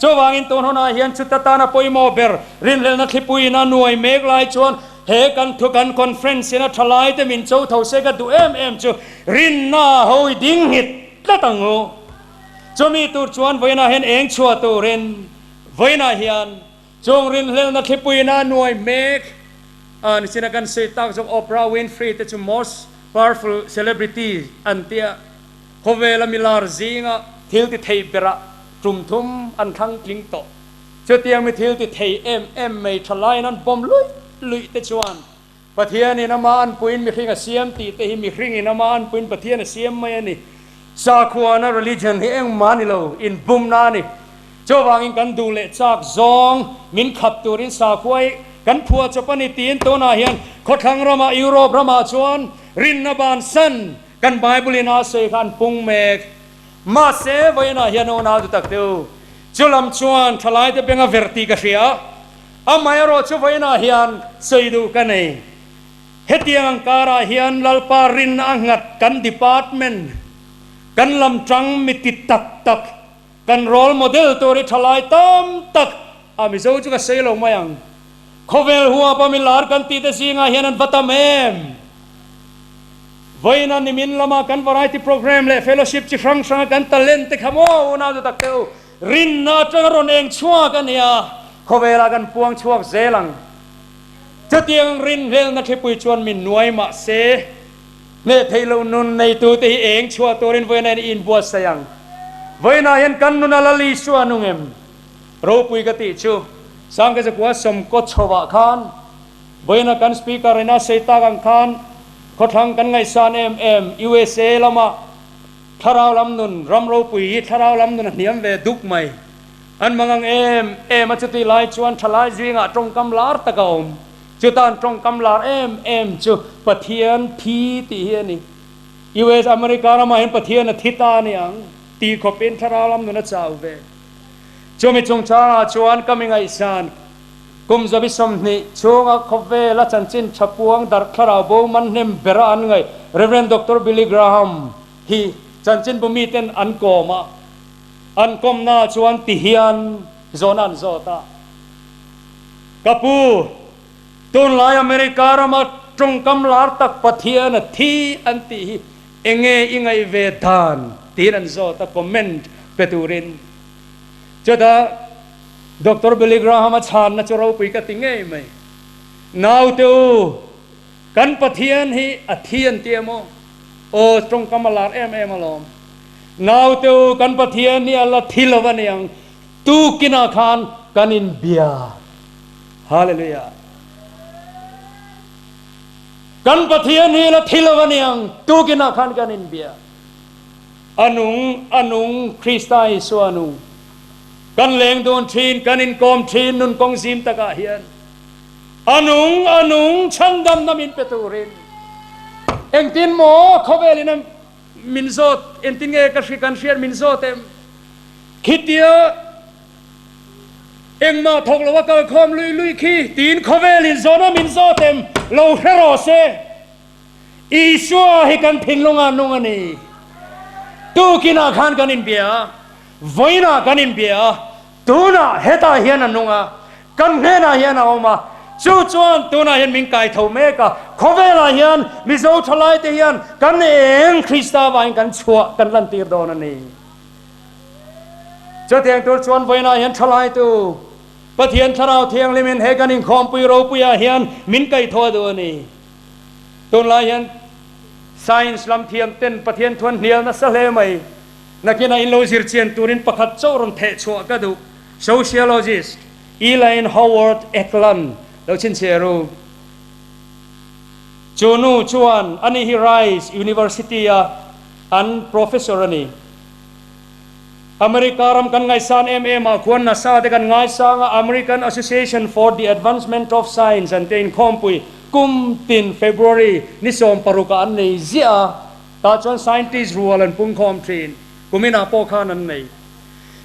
cho wangin ton hona hian chutata na poimo ber rin lel na thipui na nuai mek lai chuan he kan thu kan conference na thalai te min chau thau se ka du em chu rin na hoi ding hit la tango chomi tur chuan voina hen eng chua tu ren voina hian chong rin lel na thipui na nuai mek an sina kan se tak jok Oprah Winfrey te chu most powerful celebrity antia khovela milar zinga thil ti thei bera trùm thum an khang kling to cho tiang mi thil ti thei em mei thalai nan bom lui te chuan Pathian in ama an puin mi khing a siam ti te hi mi khing in ama an puin Pathian a siam mai ani sa khuana religion hi eng mani lo in bum na ni cho wangin kan du le chak zong min khap turin sa khuai kan phua chopani tin to na hian khothang rama Europe rama chuan rin na ban san kan Bible in a se kan pung mek ma se voina hian ona du tak teu chulam chuan thalai te benga verti ka ria amai ro chu voina hian seidu ka nei hetiang angkara hian lalpa rin angat kan department kan lam tang miti tak kan role model tori thalai tam tak ami zo chu ka seilo mayang khovel huwa pamilar kan ti te singa hian an vatamem voina ni min lama kan variety program le fellowship chi frang kan talent te khamo na du tak teu rin na tang ron eng chua kan ya khovela kan puang chuak zelang chatiang rin rel na thepui chuan min nuai ma se ne thailo nun nei tu te eng chua torin voina in bua sayang voina yan kan nun ala li chua nungem ro pui ka ti chu sang ka kwa som ko chowa khan voina kan speaker ina seita kan khan khothang kan ngai san em USA lama tharau lam nun ramro pui tharau lam nun niam ve duk mai an mangang em achuti lai chuan thalai zwinga trong kam lar takaum chutan trong kam lar em chu Pathian phi ti hiani US America ma hen Pathian thita ni ang ti khopin tharau lam nun chau ve chomi chong cha chuan kamingai san kum zabi somni chunga khove la chanchin chapuang dar khara bo man nem bera an ngai Reverend Dr. Billy Graham hi chanchin bumi ten an koma an kom na chuan ti hian zonan zota kapu tun lai America rama trong kam lar tak Pathian thi an ti enge ingai ve dan tin an zota comment peturin chada Dr. Billy Graham a chan na chorau pui ka tinge mai now teu kan pathian hi athian tiamo o trong kamalar em alom now teu kan pathian ni alla thilawan yang tu kina khan kanin bia hallelujah kan pathian ni la thilawan yang tu kina khan kanin bia anung Krista Isu anung kan leng don thin kanin kom thin nun kong sim taka hian anung chandam namin peturin engtin mo khovelina minzot entin nge kan share minzotem khitia engma thoklowa ka khom lui khi tin khovelin zona minzotem lo hero se Isua hi kan thinglunga nungani tu kina khan kanin bia voina kanin bia tuna heta hian anunga kan hena hian oma chu chuan tuna hian min kai tho meka khovela hian mizo thalai te hian kan eng Krista vain kan chua kan lan tir don ani cho tiang tur chuan voina hian thalai tu pathian tharau thiang limin he kanin khom pui ro puya hian min kai tho do ani tun lai hian science lam thiam ten pathian thuan hnial na sa hle mai nakina in lo zir chen turin pakhat chawron the chua ka du sociologist Elaine Howard Eklan lo chin cheru Chawhnu chuan ani hi Rice University an professor ani America ram kan ngai san MMA khuan na sa de kan ngai sang American Association for the Advancement of Science and ten khompui kum tin February ni som paruka an nei zia ta chuan scientist rual an pung khom thin kumina po khan an nei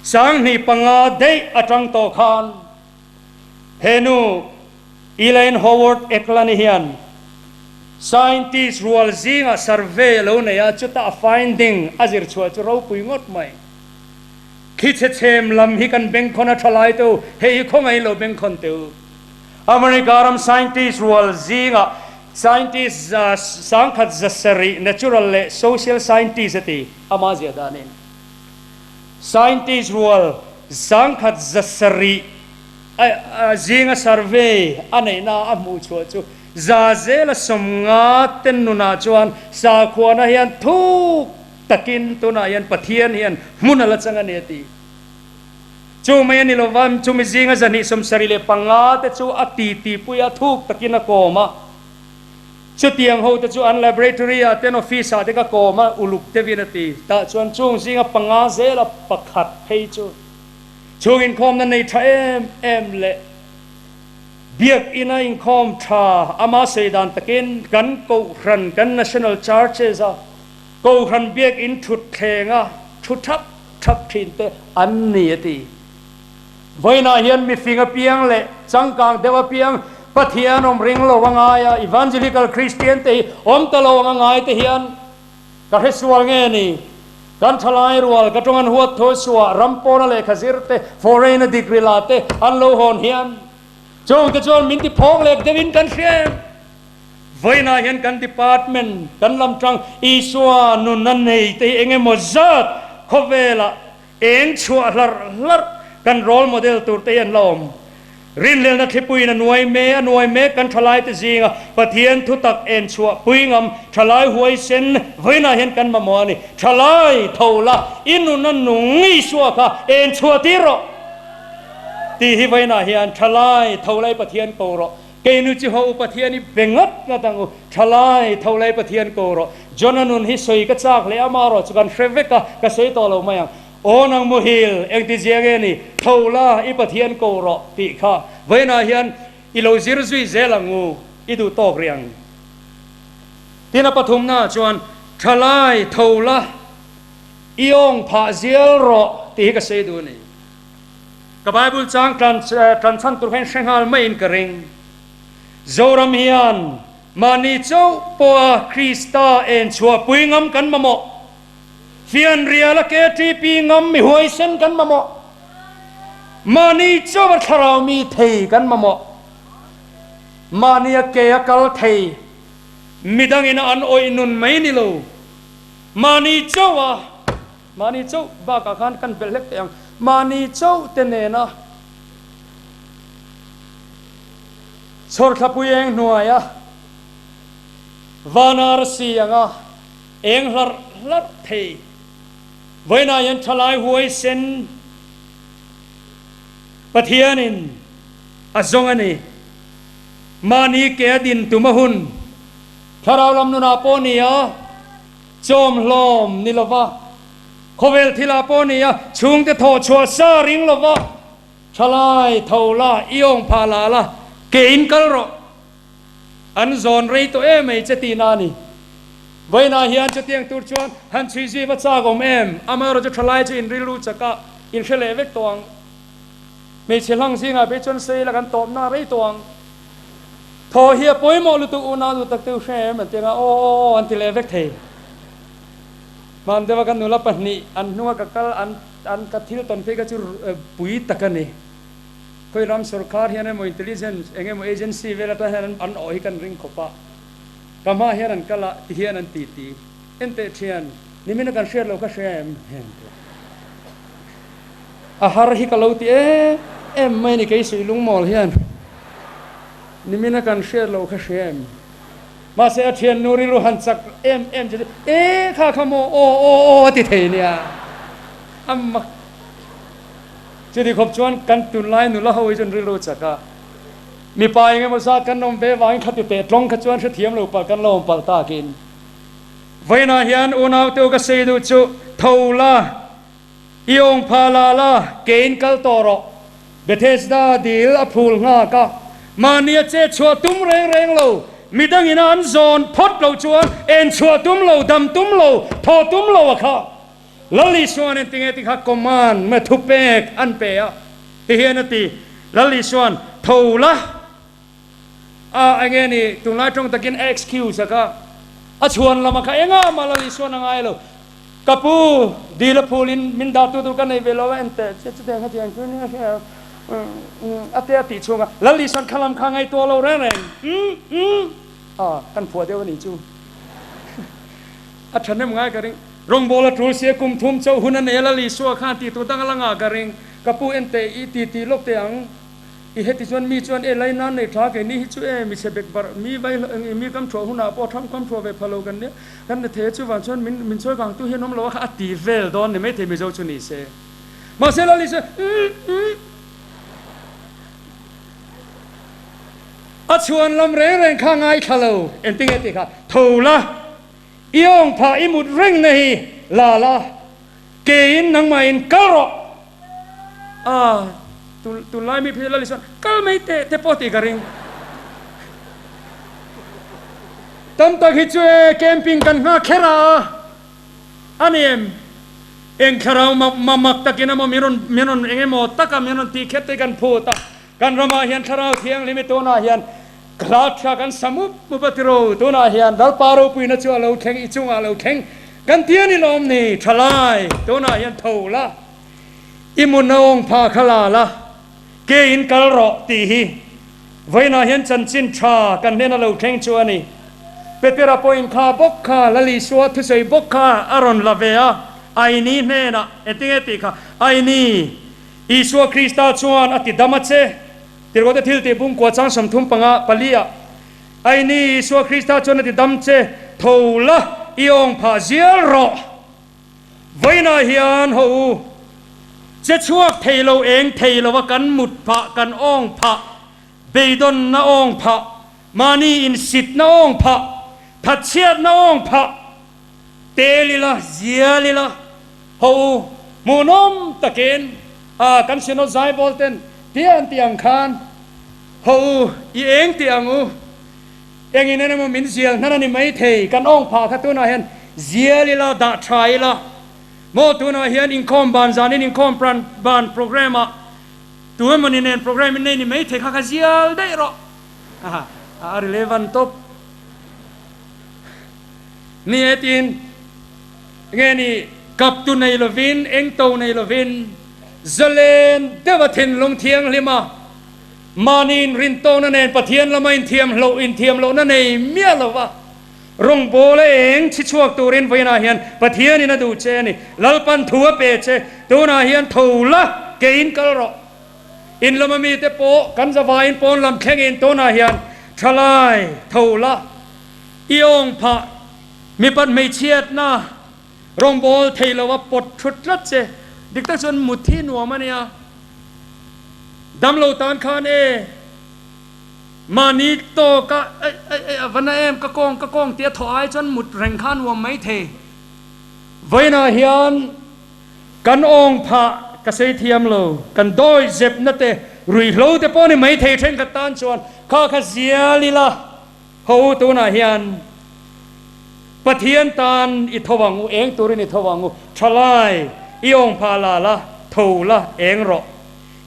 sang ni panga dei atang to khan henu Elaine Howard Eklani hian scientist rual zinga survey lo ne ya chuta finding azir chua chu ro pui ngot mai khiche chem lam hi kan beng khona thalai to hei khongai lo beng khon teu America ram scientist rual zinga scientist sangkhat zasari natural le social scientist ati amazia danin scientist rual sangkhat zasari zinga survey anei na amu chu chu zazela somnga tennuna chuan sa khwana hian thu takin tuna hian pathian hian munala changani ati chu mai ni lovam chu mi zinga zani som sarile panga te chu ati ti puya thuk takina koma chu tiang ho te chu an laboratory a ten office a te ka koma uluk te vinati ta chuan chung zinga panga zela pakhat phei chu chungin khom na nei tha em le biak ina in khom tha ama seidan takin kan ko ran kan national churches a ko ran biak in thut thenga thu thap thin te an ni ati voina hian mi finga piang le changkang dewa piang pathian om ring lo wangaya evangelical Christian te om talo wangai te hian ka hesual nge ni kan thalai rual ka tongan huat tho suwa rampona le khazirte foreign degree late an lo hon hian chong te chon min ti phong lek devin kan shem voina hian kan department kan lam tang iswa nun nan nei te enge mozat khovela eng chua lar kan role model tur te an lom rin lel na thipui na nuai me kan thalai te zinga pathian thu tak en chua puingam thalai huai sen voina hian kan mamoni thalai thola inu na nungi suwa kha en chua tiro ti hi voina hian thalai tholai pathian ko ro keinu chi ho pathiani bengat na tangu thalai tholai pathian ko ro jonanun hi soi ka chak le amaro chukan freveka ka sei to lo mayang onang muhil engti jiangeni thola i pathian ko ro ti kha voina hian ilo zirzui zelangu idu tok riang tina pathumna chuan thalai thola iong pha zial ro ti ka sei du ni ka bible chang tran tur hen shenghal mai in karing zoram hian mani chau po Krista en chua puingam kan mamo fian riala ke TP ngam mi huai sen kan mamo mani chawar tharau mi thei kan mamo mani ke akal thei midang ina an oi nun mai ni lo mani chaw ba ka khan kan belek yang mani chaw tenena สดขับผู้เองหน่วยวานาร์สียงเองลัดเทไว้นายันทลายหวยเซนปะเทียนินอาจงอันนี้มานีเกดินตุมหุนถ้าเราลำนุนาโปนียจอมลมนิลวะโคเวลทิลาโปนียชุงจะโทชัวซาริงลวะทลายเท่าละอีองพาลาละเกอินกัลโรอันซอนเรตัวไม่จะตีนานีไว้นาเฮียนจะเตียงตูชวนฮันชีจีวัชากอมอามาเราจะทลายจะอินริลูจักะอินเชลเวกตวงไม่เชลังสิงะไปจนเซละกันตบหน้าไรตวงทอเฮียป่วยหมดลุตุอุนาลุตักเตวเชมเตียงโออันที่เลเวกเทมันเดว่ากันนุลปนีอันนัวกักอันกัดทิลตอนเพกจูปุยตะกันนี่คอยรำสุรคาร์เฮียนโมอินเทลลิเจนซ์เองโมเอเจนซี่เวลาท่านอันอ้อยกันริงขบปะกามาเฮียนันกะละที่เฮียนันตีเอ็นเตเชียนนี่มินกันเชียร์เราก็เชียร์เห็นอาหารฮิกะเราตีไม่นี่เคยสุยลุงมอลเฮียนนี่มินกันเชียร์เราก็เชียร์มาเสียเชียนนูริรูหันสักจะข้าขโมโอติเทเนี่ยอัมมักจะได้ขบชวนกันตุนไลนุละหอยจนริรูจักะมีปลายไงมาซากันนมเบวางขัดติเตะตรงขจวนเสียมเราปากกันลมปากตากินไว้นาเฮียนอุณาวเตวกเสดูจุทาวลาอีองพาลาลาเกณฑ์กัลตอรอเบเทสดาดีลอพูลงากะมาเนียเจชัวตุ้มเร่งเรามีดังอินอันโซนพดเราชวนชัวตุ้มเราดำตุ้มเราทอตุ้มเราอะค่ะลลิชวนติงติขักกอมันเมื่อทุบเปกอันเปียที่เฮียนตีลลิชวนทาวลาอันนี้ตุลาตรงตะกิน excuse ก็ชวนเรามาค่ะมาลลิชวนยังไงล่ะกับปูดีละพูลินมินดาตุกันในเวลาเอ็นเตจะแต่งกันอย่างนี้แค่อัตยาติชงลลิชวนขลังข้างไอตัวเราแรงกันผัวเดียวนี่จูฉันเนี่ยมึงไงกันริงรงโบลทรูเสียกุมทุ่มเจ้าหุ่นนั่นเอลลิชวนข้าตีตัวตั้งลังกันริงกับปูเอ็นเตอีตีลบเตียงอีเหตุชวนมีชวนเอไลนั่นในท้าแกนี่ช่วยมีเสบ็กบาร์มีใบมีคำชัวหุ่นอาปอทำคำชัวไปพะโลกันเนี่ยกันเทช่วยวันชวนมินช่วยกังตู้เห็นน้องเราว่าอติเวลดอนเนี่ยไม่เทมิโจชุนิเซมาเซลลิเซชวนลำเร่งข้างไงทะเลเอ็นติงเอติค่ะถูละอีองพาอิมุดเร่งนี่ลาเกยินนังมาอินกะรอตุลายมีเพลลิสันก็ไม่เตะปอติกันริงตั้งแต่ที่ช่วยแคมปิ้งกันมาแค่ละอันนี้เองแค่เรามามักตะกินมามีนเองหมดตะกันมีนตีแค่ตีกันพูดกันเรามาเห็นแค่เราเที่ยงลิมิตตัวน่าเห็นคลาดชากันสมุมุปติโรตัวน่าเห็นดัลปารุปุยนัชวาเราแข่งอิจุงอาเราแข่งกันเที่ยนี่ลมนี่ทลายตัวน่าเห็นเท่าละอิมุนนองพาขลาละเกอินกัลรอตีฮีไว้นาเห็นจันจินชากันเนี่ยเราแข่งชัวนี่เปเตระปอินคาบกคาลลิสวะทุเซบกคาอารอนลาเวียไอนี่เนนะเอติค่ะไอนี่อิสวะคริสต์ชวนอติดามัตเซติรกติทิลติบุงกวาจังสมทุมปังปลียไอนี่อิสวะคริสต์ชวนอติดัมเซทูละอีองพาเซียรอไว้นาเฮียนหูจะช่วยเทเราเองเทเราว่ากันหมุดพะกันอ้องพะเบดอนน้าอ้องพะมานีอินสิตน้าอ้องพะทัดเชียดน้าอ้องพะเตลิละเจียลิละหูมูนอมตะเกนกันเชนอไซบอลเทนเตียงคานหูอีเองเตียงอูเองอินนั่นมันมินเซียนั่นนี่ไม่เทกันอ้องพะขัดตัวน่าเห็นเจียลิละด่าทรายละโมตัวน่าเห็นอินคอมบานจานินอินคอมบานโปรแกรมตัวมันนี่โปรแกรมนี่ไม่เทข้าขยี้ได้หรอrelevant topนี่เอตินไงนี่กับตัวในลวินเองตัวในลวินเจเลนเดวทินลงเทียงลิมานินรินโตนั่นเองปะเทียนละไม่เทียมโลอินเทียมโลนั่นเองเมียละวะรงโบเลเองชิชวกตัวรินไว้นาเฮียนปะเทียนนี่นะดูเจนี่ลัลปันทัวเปเจตัวนาเฮียนทูละเกอินกัลรอ อินลมมีเตโปกันจะวาอินปนลำแข่งอินโตนาเฮียนทลายเท่าละอีองพระมีปัดไม่เชียดนะรองบอลเทลว่าปดชุดรัดเจดิกตาชนมุทีนัวมันเนี่ยดำโลตานคานมานีโตกะวันนั้นกะกงเตียถอยจนหมุดแรงข้านวมไม่เทไว้นาเฮียนกันองพระกษตรเทียมโลกันโดยเจ็บนั่นเตรุยโลแต่ป้อนไม่เทเช่นกันตานชวนข้าขเสียลีละเขาตัวนาเฮียนปะเทียนตานอิทวังอุเองตัวนี้ทวังอุชลายอีองพาลาละทูละเองรอ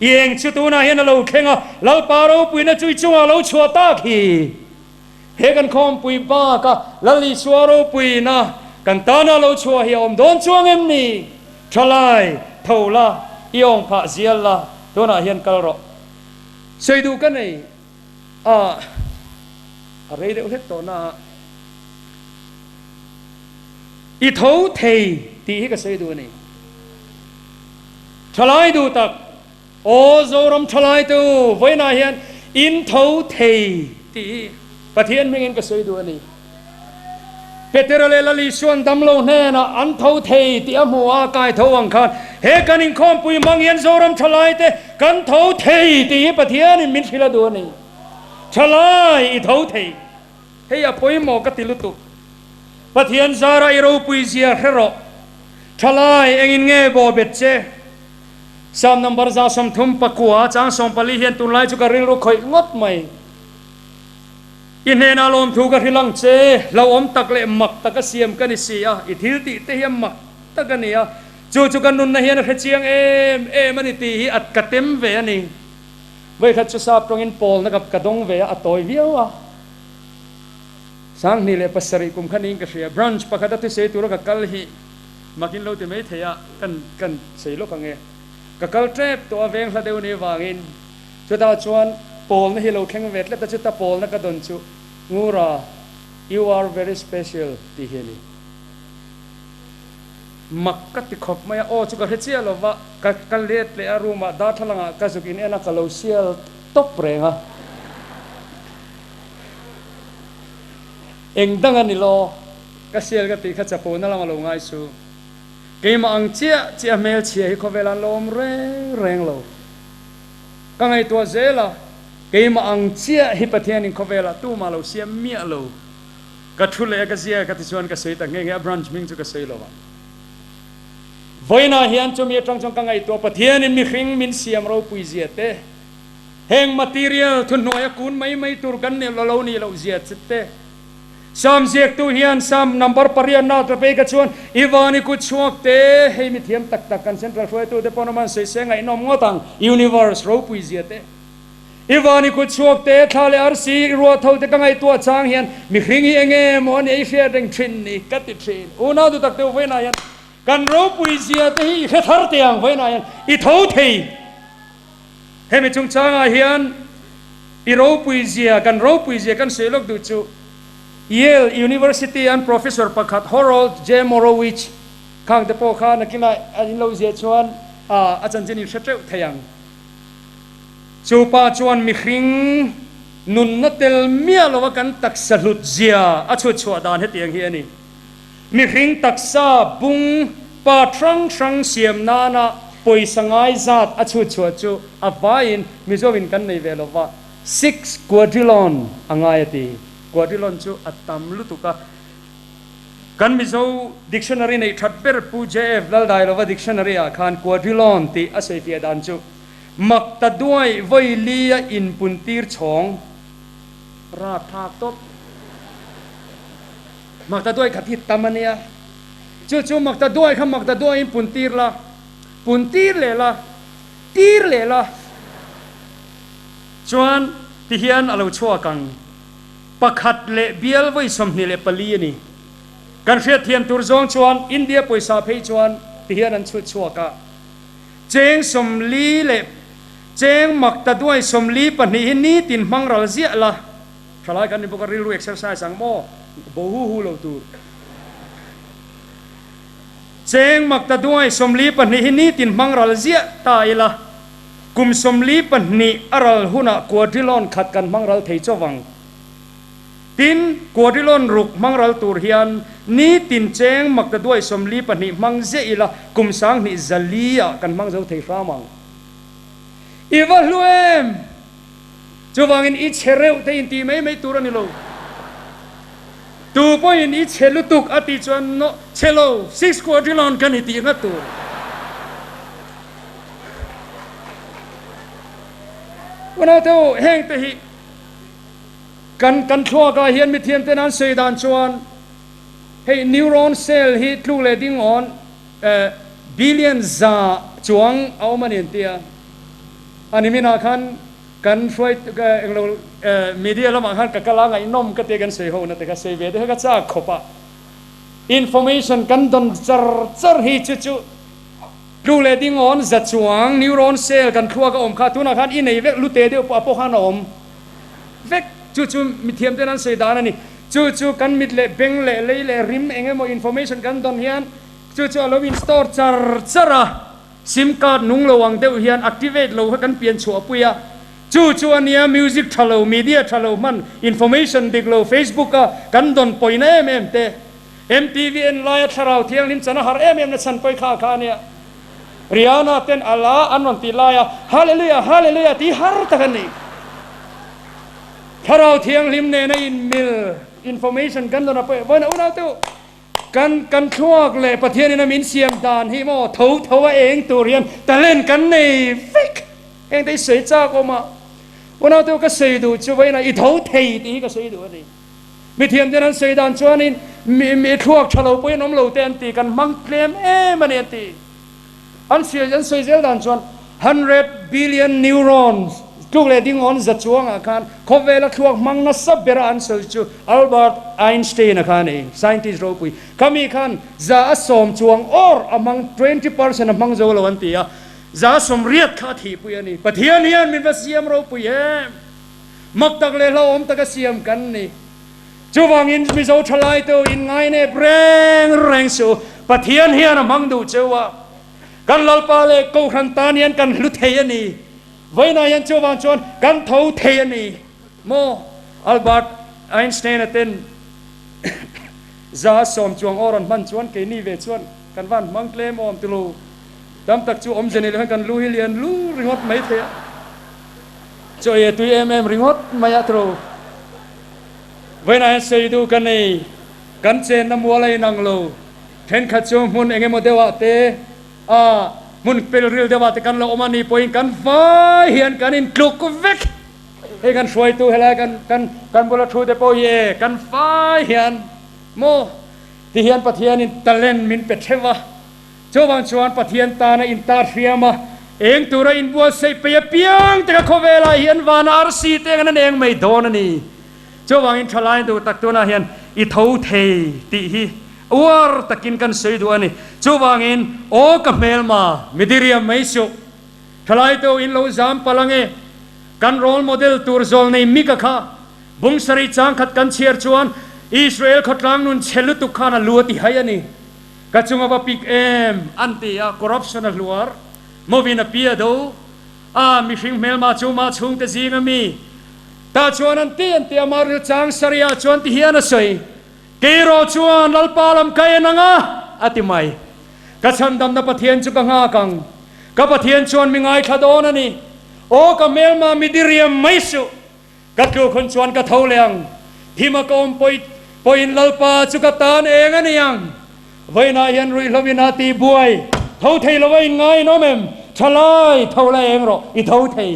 เองชุดตัวนาเฮียนเราเข่งอ่ะเราปาเราปุยน่ะจุยจัวเราชัวตาขีเฮกันคอมปุยบ้ากะลลิชัวเราปุยนะกันตานาเราชัวเฮียมโดนชัวเอ็มนี่ชลายทูละอีองพาเสียละตัวนาเฮียนกะรอช่วยดูกันไอ้อะไรเดี๋ยวเล็กตัวน่ะอีเท่าเทตีให้ก็ช่วยดูนี่ชลายดูตักโอ้โซรมชลายดูไว้นาเฮียนอินเท่าเทตีปะเทียนไม่เงินก็ช่วยดูนี่เปเตอร์เลลลิชวนดำโลแน่นะอันเท่าเทตีอมัวกายเท่าวังคานเฮกันอินคอมปุยมังเฮียนโซรมชลายเตกันเท่าเทตีปะเทียนมิดฟิลาดูนี่ชลายอีเท่าเทเฮียปุยหมอกติลุตุปะเทียนซาราอิรูปุยเสียเฮโรชลายเองเง่บอเบ็ดเจสามนัมบาร์ซาสมทุมปะกัวจางสมปลีเฮียนตุนไลจุกริรุคอยงดไม่อินเฮนาลมถูกกระทิลังเจเราอมตักเละหมักตะกเสียมกันนิสีอ่ะอิทิลติเตียมหมักตะกันนี่อ่ะจู่กันนุนนะเฮียนเขจียงมันตีอัดกระเต็มเวนี่เว้ยขัดจะทราบตรงอินโพลนะครับกระดงเวอัดต่อยเวียวอ่ะสังนี่เลยปัสสริกุมขันอิงกระเสียบรันช์ปะขัดที่เสียตัวกับกัลฮีมากินเราที่ไม่เทียกันเสียโลกกันไงกับกัลเทปตัวเวงละเดียวนี้วางอินจุดตาชวนโพลนี่เราแข่งเวทแล้วแต่จุดตาโพลนั่นก็โดนจุงูรา you are very special ที่เห็นนี่มักกัติขบไม่โอ้จุกกระเทียลว่ากัลเลียดเลยอารมณ์ดาทลังกัสุกินเอ็นักเราเสียตบเรงอ่ะเองดังอันนี้โลก็เสียกติขัดจะปูนั่นละมาลงง่ายสูเกมอังเจียเมลเชียให้เขาเวลาลมแรงโลก็ไงตัวเจล่ะเกมอังเจียฮิปเทียนิเขาเวลาตู้มาเราเสียเมียโลก็ทุเรศก็เสียก็ติดชวนก็เสียแต่เงี้ยบรันช์มิงจุก็เสียโลวะวันน่ะเฮียนจะมีตรงก็ไงตัวปะเทียนิมีขิงมินเสียมเราปุยเสียเต้แห่งมาทีเรียลทุนหน่วยกุนไม่ตุรกันเนี่ยเรานี่เราเสียสิเต้สามเสียกตัวเฮียนสามนัมเบอร์ปริยันนาตระเปกชวนอีวานิกุชวกเตให้มีเทียมตักกันเซ็นทรัลฟอยตัวเดปอนมันเสียงไงน้องงอตังยูนิเวอร์สเราปุยเสียเตอีวานิกุชวกเตทาเลอาร์ซีรัวเท่าเตกังไงตัวจางเฮียนมีขิงเองมอนเอเชียดึงทรินนี่กัดติทรินอุณาดูตักเตวไว้นายันกันเราปุยเสียเตฮีเทาร์เตียงไว้นายันอีเท่าเทให้มีจงจางเฮียนอีเราปุยเสียกันเราปุยเสียกันเสียลกดูจูYale University and Professor Pakat Harold J. Morowitz ข้างแต่พอข้านักกีฬาอันเราเสียชวนอาจารย์เจนิสเตอร์ทยังจูปาชวนมิขิงนุนนัดเตลเมียเราว่ากันตักสลุดเสียอาชุดชัวดานให้เตียงเฮียนี่มิขิงตักซาบุงปาทรังเสียมนานะป่วยสังไอจัดอาชุดชัวจูอวายินมิโซวินกันในเวลว่า 6 quadrillion อังไงตีกว่าที่ลอนจูอัตตามลุตุกะกันมิโซดิกชันนารีในทัดเบอร์ปูเจฟลัลได้เราว่าดิกชันนารีอาคารกว่าที่ลอนตีอาศัยเฟียดันจูมักตัดด้วยไวลียอินปุนตีร์ชองราทากตบมักตัดด้วยขัดทิตามันเนี่ยจู่มักตัดด้วยมักตัดด้วยอินปุนตีร์ละปุนตีร์เลยละตีร์เลยละชวนที่เฮียนเราชั่วกันปะขัดเละเบียลไว้สมนิเลปลีนี่การเสียเทียมตุรจงชวนอินเดียป่วยสาเพชวนที่เฮียนันชุดชัวกะเจงสมลีเละเจงมักตัดด้วยสมลีปนิหินีตินมังรัลเสียละทลายกันในบุคคลริลูเอ็กซ์ไซส์สังโมบูฮูเราตูเจงมักตัดด้วยสมลีปนิหินีตินมังรัลเสียตายละ กุมสมลีปนิอรัลหุนะกัวดิลอนขัดกันมังรัลเทจวังตินกัวดิลอนรุกมังรัลตูรเฮียนนี้ตินเจงมักจะด้วยสมลีปนิมังเจอิละกุมสังนิจัลลียกันมังเจ้าเทฟ้ามังอีวะลุเอมจวังอินอิเชเรวแต่อินตีไม่ตูรันนี่โลตูปอินอิเชลุตุกอติจวนโนเชโล6 กัวดิลอนกันอิตีงัดตูวันนั้นเท่าแห้งแต่ฮิกันทั่วก็เห็นมิเทียนแต่นั้นเสียดานชวนให้นิวรอนเซลฮิตลูเลดิ้งออนบิลเลียนซาจวงเอามาเนี่ยเตียอันนี้มีนาคันกันช่วยเรามีเดียละมั้งคันกับกลางไอ้นมก็เตะกันเสียหัวนะแต่ก็เสียเวทก็จะขบะอินโฟเมชันกันดนจรฮิจุลูเลดิ้งออนจัดจวงนิวรอนเซลกันทั่วก็อมขาตุนาคันอินในเวกลูเตเดียวปะพวกฮันอมเวกจู่มิเทียมแต่นั้นเสียดานนี่จู่กันมิดเละเบงเละเลยเละริมเองโมอินโฟเมชันกันดนเฮียนจู่เราอินสตอร์จระซิมการ์ดนุ่งระวังเดียวเฮียนแอคทีเวตเราให้กันเปลี่ยนชัวปุยจู่อันนี้มิวสิกทะเลมีเดียทะเลมันอินโฟเมชันดิกเราเฟซบุ๊กกันดนปอยเน่เอ็มเตMTVN ไลน์ทะเลเที่ยงลิมจันหาเอ็มนะฉันไปข้าเนี่ยเรียนาเต้นอัลลาอันวันตีลายฮาเลลูยาฮาเลลูยาที่ฮาร์ตกันนี่ถ้าเราเที่ยงลิมเนี่ยในอินโฟเมชันกันตอนนั้นไปวันนั้นเอาตัวกันทั่วเลยประเทศนี้นะมินเสียมดานฮิโมเท่าเองตัวเรียนแต่เล่นกันในฟิกเองได้เสียจากออกมาวันนั้นตัวก็เสียดูช่วยนะอีเท่าเทียตีก็เสียดูอะไรมีเทียมที่นั้นเสียดานช่วงนี้มีทั่วชะโลไปน้องเราเต้นตีกันมังเคลมมันเนี่ยตีอันเสียเจ้าด่านชวน100 billion neurons ทุกเลดิ้งออนจัดช่วงอาคารเขาเวลาช่วงมังนัสเบราอันเซลจูอัลเบิร์ตไอน์สไตน์อาคารเอง scientist รู้ปุยเขามีคันจะสมช่วง or among 20% มังโจลวันตีจะสมเรียดข้าทีปุยนี่ปะเทียนยันมีภาษีมรู้ปุยมักตักเลยเราอมตักเสียมกันนี่จูวังอินมิโซทลายตัวอินไงเนี่ยแรงสูปะเทียนเฮียนมังดูเจ้าว่ากันลลปาเลกูขันตาเนียนกันลุเทียนีไว้นายันจูวันชวนกันเท่าเทียนีโมอัลเบิร์ตไอน์สไตน์เต้นจะสมจวงอรันมันชวนเกนี่เวชวนกันวันมังเคลมอมตุลูดำตักจูอมเจนิลกันลูฮิเลียนลูริงอดไม่เทียจอยตุยริงอดไม่ยาตรูไว้นายันเสียดูกันนี่กันเจนน้ำวัวเลยนังโลเทนขัดจูมุนเองโมเดวะเตมุนเป็นเรื่องเดียวกันเราออกมานี่ปอยกันไฟเฮียนกันอินกลุกเวกให้กันช่วยตัวให้แล้วกันบุรุษทูเดปอยกันไฟเฮียนโมที่เฮียนปะเทียนอินตะเล่นมินเป็ดเทวะเจ้าบางชวนปะเทียนตาในอินตาเทียมาเองตัวเราอินบัวใส่เปียเปียงแต่ก็เวลาเฮียนวานอาร์ซีเตกันนั่นเองไม่โดนนี่เจ้าบางอินทลายตัวตักตัวน่าเฮียนอิเท่าเทติฮีอวร์ตะกินกันเสียดูอันนี้จูวางอินโอกับเมลมามิดิริยไม่สุทลายตัวอินโลจามพลังเอกันโรลโมเดลตัวโซลในมิกะค่ะบุงสริจางขัดกันเชียร์ชวนอิสราเอลขัดล้างนุนเชลุตุขานะลัวติหายนี่กัจจุงว่าปิกอันตีคอร์รัปชันลัวร์โมวินาปีดูมิชิงเมลมาจูมาชุงเตจิงมีตาชวนอันตีมาเรือจางสริยาชวนที่เฮียนสวยKiro chuan lalpalam kaya nanga atimai kachan dam na pathian chu kanga kang ka pathian chuan mingai thadona ni o ka melma midiriam maisu ka tu khon chuan ka tholeang thima kom poin lalpa chu ka tan eng aniang vaina yan rui lovina ti buai thau thei lawai ngai no mem thalai thola eng ro I thau thei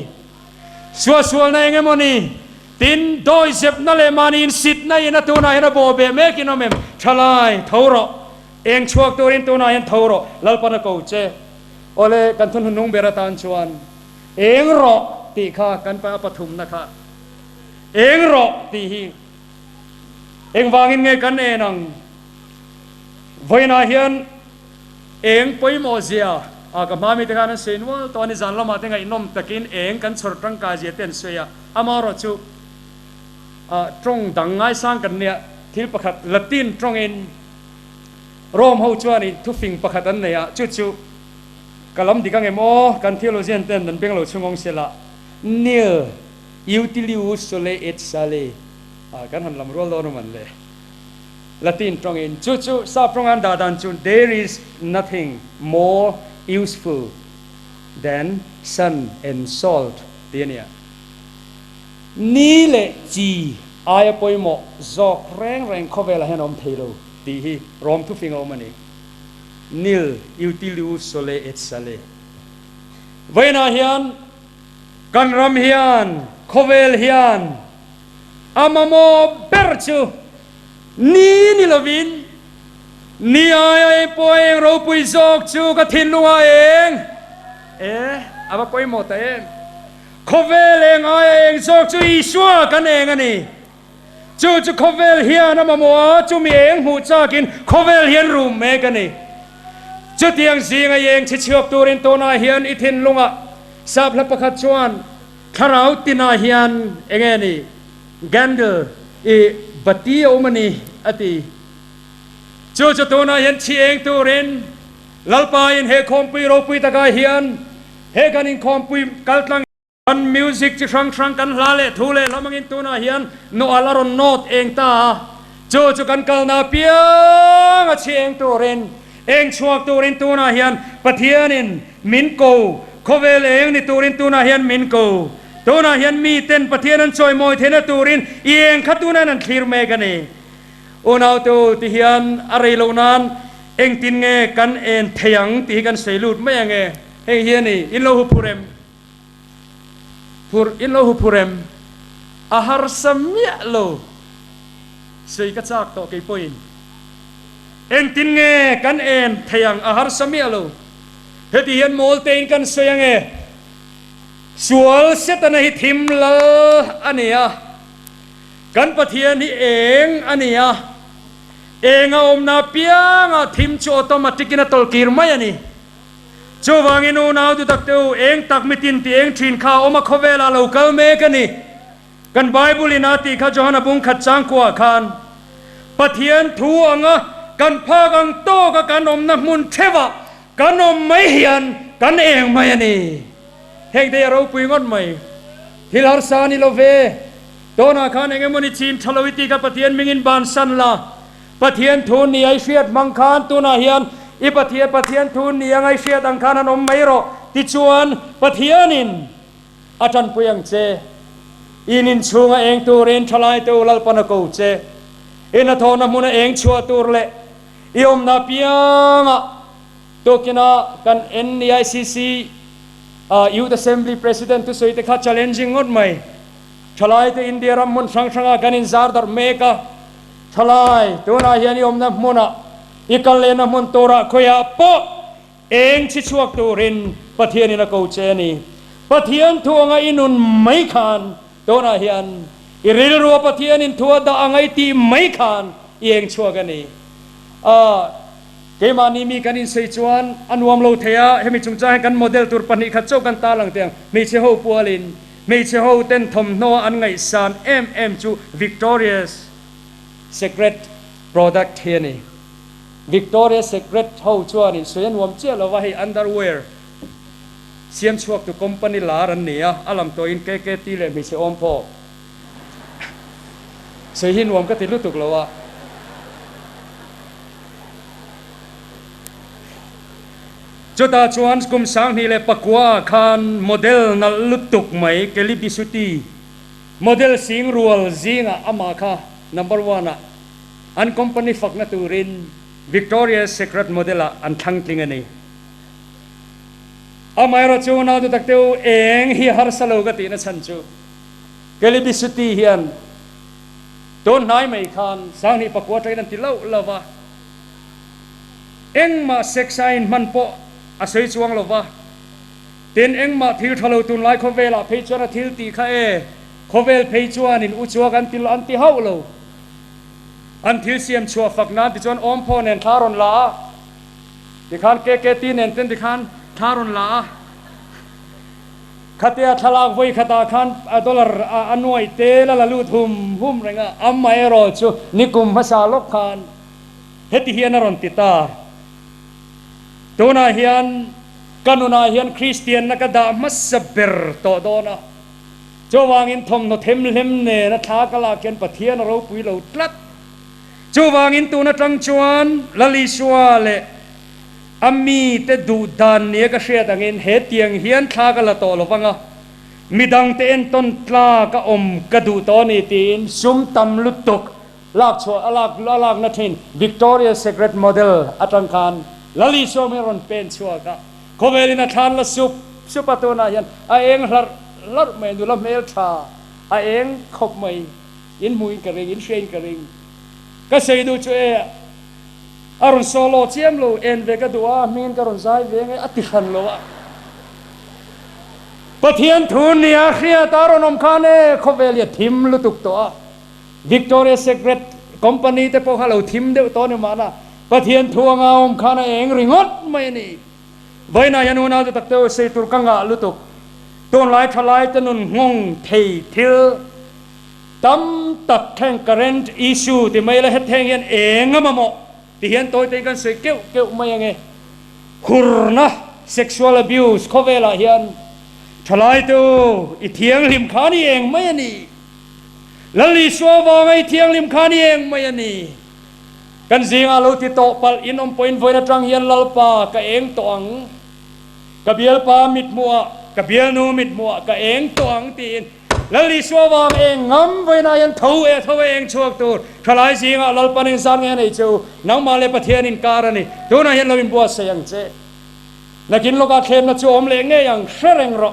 sual na eng emoniตินโดยเจ็บนั่นเลยมานินสิทธิ์นั่นนะตัวนายนะโบเบเมกินอมเอ็มทลายเท่าระเองช่วงตัวเองตัวนายเท่าระลัลปนกูเจโอเลกันทุนหุ่นนุ่งเบรตานชวนเองรอตีข้ากันไปปฐุมนะคะเองรอตีฮีเองวางเงินกันเองนังไว้นาเฮียนเองไปโมเซียกับมามีแต่การเสียนว่าตอนนี้จันละมาแต่ไงนมตะกินเองกันสดร่างกายเจเต้นเสียอามารอจูตรงดังง่ายสร้างกันเนี่ยที่ประคัดละตินตรงเองโรมเฮาจวนนี่ทุกสิ่งประคัดอันเนี่ยจู่ kalam di kang emo kan theologian ten dan beng lo chungong sela nil utilius sole et sale kan han lam rol do man le Latin trong in chu sa prong an da dan chun there is nothing more useful than sun and salt tiania ni le chi ai poi mo zok reng khovela henom thelo ti hi rom tu fingo mani nil utilius sole et sale vaina hian kan ram hian khovel hian amamo berchu ni lovin ni ai poi ro pui zok chu ka thin lunga eng aba poi mo ta eng khovel eng ai eng zok chu i shwa kan eng ani chu khovel hian amamo chu mi eng hu cha kin khovel hian rum me kan ni chu tiang zinga eng chi chuak turin to na hian i thin lunga sap la pakhat chuan tharau tina hian engeni gandal e bati omani ati chu to na hian chi eng turin lalpa in he khompui ro pui taka hian he kan in khompui kaltlang an music chi sang kan hlale thule lamangin to na hian no alaron not eng ta chu kan kalna piang a chi eng turin eng chuak turin to na hian pathianin min ko khovel eng ni turin to na hian min ko to na hian mi ten pathianan choi moi thena turin eng khatuna nan thlir me gani unau tu ti hian arei lo nan eng tin nge kan en theyang ti kan seilut me nge hei hian ni in lo hu purem ahar samya lo sei ka chak to ke poin eng tin nge kan en theyang ahar samya lo heti hian mol tein kan soyange sual setana hi thim la ania kan pathian hi eng ania enga omna pianga thim chu automatic ina tolkir mai ani chu wangin u nau tu tak tu eng tak mitin ti eng thin kha oma khovela local me kani kan bible ina ti kha johana bung khat chang kwa khan pathian thu anga kan phagang to ka kan omna mun thewa kan om mai hian kan eng mai ani hek de ro pui ngon mai thil har sani love tona khan enge moni chin thalowiti ka pathian mingin ban san la pathian thu ni ai fiat mang khan tu na hian i pathian thu ni angai fiat ang khan an om mai ro ti chuan pathianin atan puyang che inin chunga eng turin thalai tu lalpana ko che ina thona muna eng chua tur le i om na pianga tokina kan NICC Youth Assembly President tu soite kha challenging ngot mai thalai te India ram mun sang ganin zar dar meka thalai tu na hian om na muna ikal le na mun tora khoya po eng chi chuak turin pathian ina ko che ni pathian thuanga inun mai khan tu na hian iril ro pathian in thua da angai ti mai khan eng chuak ani ke mani mi kanin sei chuan anuam lo theya hemi chungcha kan model tur pani kha chau kan ta lang teng mi che ho pualin mi che ho ten thom no an ngai san chu victorious secret product here ni victorious secret ho chuan in soyan wam che lo wa hi underwear siam chuak tu company la ran nia alam to in ke ti le mi che om pho sei hin wam ka ti lutuk lo wa Jota chuan kum sang ni le pakwa khan model na lutuk mai keli bisuti model sing rual zinga ama kha number 1 an company fakna turin Victoria's Secret model an thang tling ani amai ro chuna du takteu eng hi har salo ga ti na chan chu keli bisuti hian don nai mai khan sang ni pakwa train an ti lo lawa eng ma sexain man po asoi chuang lova ten engma thil thalo tun lai khovela phei chuan thil ti kha e khovel phei chuan in u chuak an til an ti haulo an thil siam chua fakna ti chuan om phon en tharon la ti khan ke ti nen ten ti khan tharon la khatia thalak voi khata khan dollar anoi te la lu hum renga amai ro chu nikum masa lok khan heti hian ron ti ta tuna hian กันอุณาเฮียนคริสเตียนนักดามัสเบร์โตโดนะจวางอินทมโนเทมเลมเนนะท้ากะลาเกียนปะเทียนเราปุยเราตลัดจวางอินตูนะจังจวนลลิชัวเลอามีเตดูดานเนียกเชียตังเงินเฮตียงเฮียนท้ากะลาโตลฟังอ่ะมีดังเตนต้นตลากะอมกระดูตอนีตีนซุมตำลุตุกลากชัวลากนัทิน Victoria Secret Model อัตรังคารลลิชัวไม่รอนเป็นชัวกะโคเวลินาทานละซุปตัวนายันไอเองลัดไม่ดูละเมลชาไอเองขบไม่อินมุยกระริงอินเชนกระริงก็เสียดูช่วยอารมณ์โซโลเชียมโลเอ็นเวกดูว่ามีนกระรอนใจเวงอติขันโลวะปะเทียนทุนเนี่ยเขียตารนมคาเน่โคเวลีทิมลุตุกตัว Victoria Secret Company แต่พวกเราทิมเดียวตัวเนี่ยมานะปะเทียนทัวงเอาคาเน่เองริงดไม่นี่ไว้นายันวนาจะตักเตวเสตุกังกะลุตุกตัวหลายทลายจนุนงงเททิลตั้มตักแข่งกระเรนอิชูที่ไม่ละเฮ็ดแทงยันเองอะมาโมที่เห็นตัวเองกันเสกเกี่ยวไม่ยังไงคุรนะ sexual abuse เขาเวลาเห็นทลายตัวอีเทียงริมขานี่เองไม่ยันนี่แล้วลิชัวว่าไงเทียงริมขานี่เองไม่ยันนี่กันสิงอาลูติโตปัลอินอมพอยน์ไว้ในทางเฮียนลลปากะเองตัวงกะเบียลปามิดมัวกะเบียลนูมิดมัวกะเองตัวงตีนแล้วลิชัวว่าเองงำไว้ในยันเท่าเองช่วงตัวทลายสิงอาลลปานินสานเงี้ยในเจ้านังมาเลปะเทียนินการนี่ตัวนั้นยันเราเป็นบัวเสียงเจนักกินโลกาเข้มนักโจมเลี้ยงเงี้ยยังเชริงรอ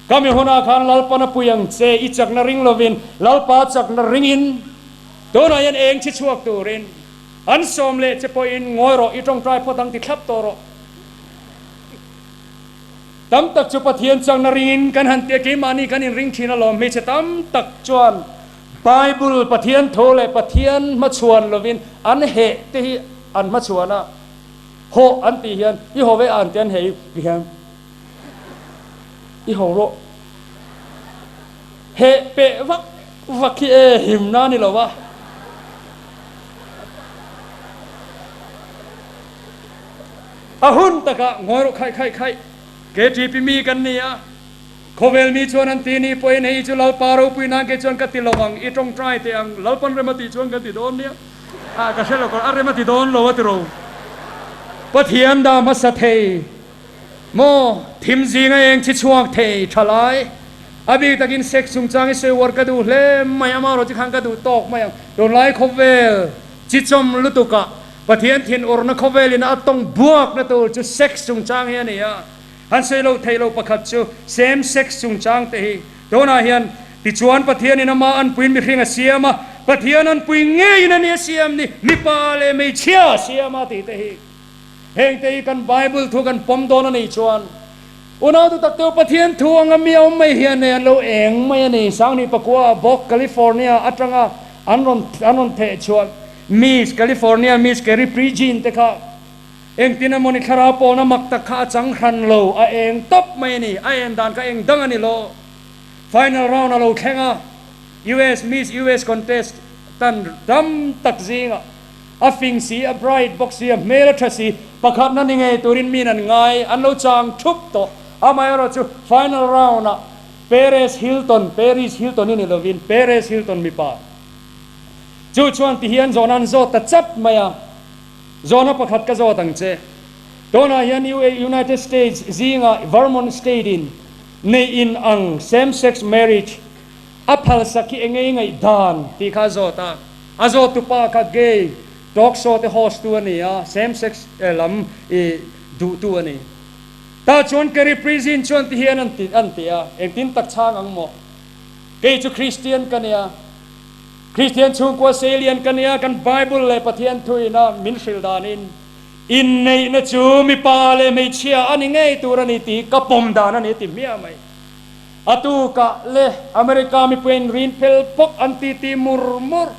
ก็มีหัวหน้าคานลลปานะปุยังเจอิจักนริงโลวินลลปาจักนริงอินตัวนั้นยันเองชิดช่วงตัวเรนอันสมเลจะพออินงอยรออีตรงใจพอตั้งติดทับตัวรอตั้มตักจุปะเทียนจังนรินกันหันเตียกิมานีกันอินริงทีนั่นหรอไม่ใช่ตั้มตักจวนไบเบิลปะเทียนโทเลปะเทียนมาชวนลวินอันเหตุที่อันมาชวนนะโหอันตีเฮียนอีโหเวอันเตียนเหตุเฮียนอีโหโรเหตุเปะวักขี้หิมนานี่หรอวะอาหุ่นตะกะงอยรใครเกจีพิมีกันเนี่ยโคเวลมีชวนอันตีนี่ปอยในจุลาปารุปุยนางเกจวนกติลวังอีตรงใจเตียงลาปันเรมาติชวนกันติโดนเนี่ยกระเชลก็อะไรมาติโดนโลวะติโรปะเทียนดามัสเทโมทิมจีงเองชิชวกเททลายอบีตะกินเซ็กซุงจังเสวรกระดูเล่ไม่อามาโรจิขังกระดูตอกไม่ยังโดนไล่โคเวลจิจมลุตุกะปะเทียนทินอร์นักเวลินอัตตงบวกนะตัวจุเซ็กซ์จุงจางเฮียนี่ฮันเซโลเทโลประคัตจูเซมเซ็กซ์จุงจางเตhiโดนอาเฮียนติจวนปะเทียนนี่นามาอันปุยมีเพียงเสียมาปะเทียนอันปุยเงยนั่นเนี่ยเสียมนี่มีปาเลไม่เชื่อเสียมาติเตhiเฮงเตhiกันไบเบิลทุกันปมโดนนี่จวนอุณาตุตักเตวปะเทียนทวงมีเอาไม่เฮียนเนี่ยเราเองไม่นี่สังนี่ปะกัวบอกแคลิฟอร์เนียอัตรังอันรอนเทชวนมิสแคลิฟอร์เนียมิสแคริปรีจินเตค่ะเองตินามอนิคาราโปนามักตะขาจังขันโลเองตบไม่นี่เองดันก็เองดังอันนี้โล final round โลแข่งUS Miss US contest ตันดำตักซิงฟิงซีไบรท์บ็อกซี่เมลทรัซีประคับนั่นยังไงตัวรินมีนั่นไงอันโลจางทุบโตไม่รู้จู final round เปเรสฮิลตันนี่โลวินเปเรสฮิลตันมีป่าจูชวนที่เฮียนโซนันโซตัดจับมาโซนประคัดก็โซตั้งเจตัวนั้นเฮียนUnited States ziงVermont Stateในอินอัง same sex marriage พัลสักที่เองไงดานที่ข้าโซตาโซตุปาคัดเกย์ดอกโซเตโฮสตัวนี้same sex ลำดูตัวนี้ตาชวนก็ represent ชวนที่เฮียนอันตีเองตินตักช่างอังโมเกย์จูคริสเตียนกันเนี่ยคริสเตียนชุงกว่าเซเลียนกันเนี่ยกันไบเบิลเลยปะเทียนทุยนะมินชิลดานินอินในนะจูมีปาเลไม่เชียอันนี้ไงตัวนี้ตีกระปมดานันนี่ติเมียไหมอตูกะเลอเมริกามีเป็นรินเพลปกอันตีมุร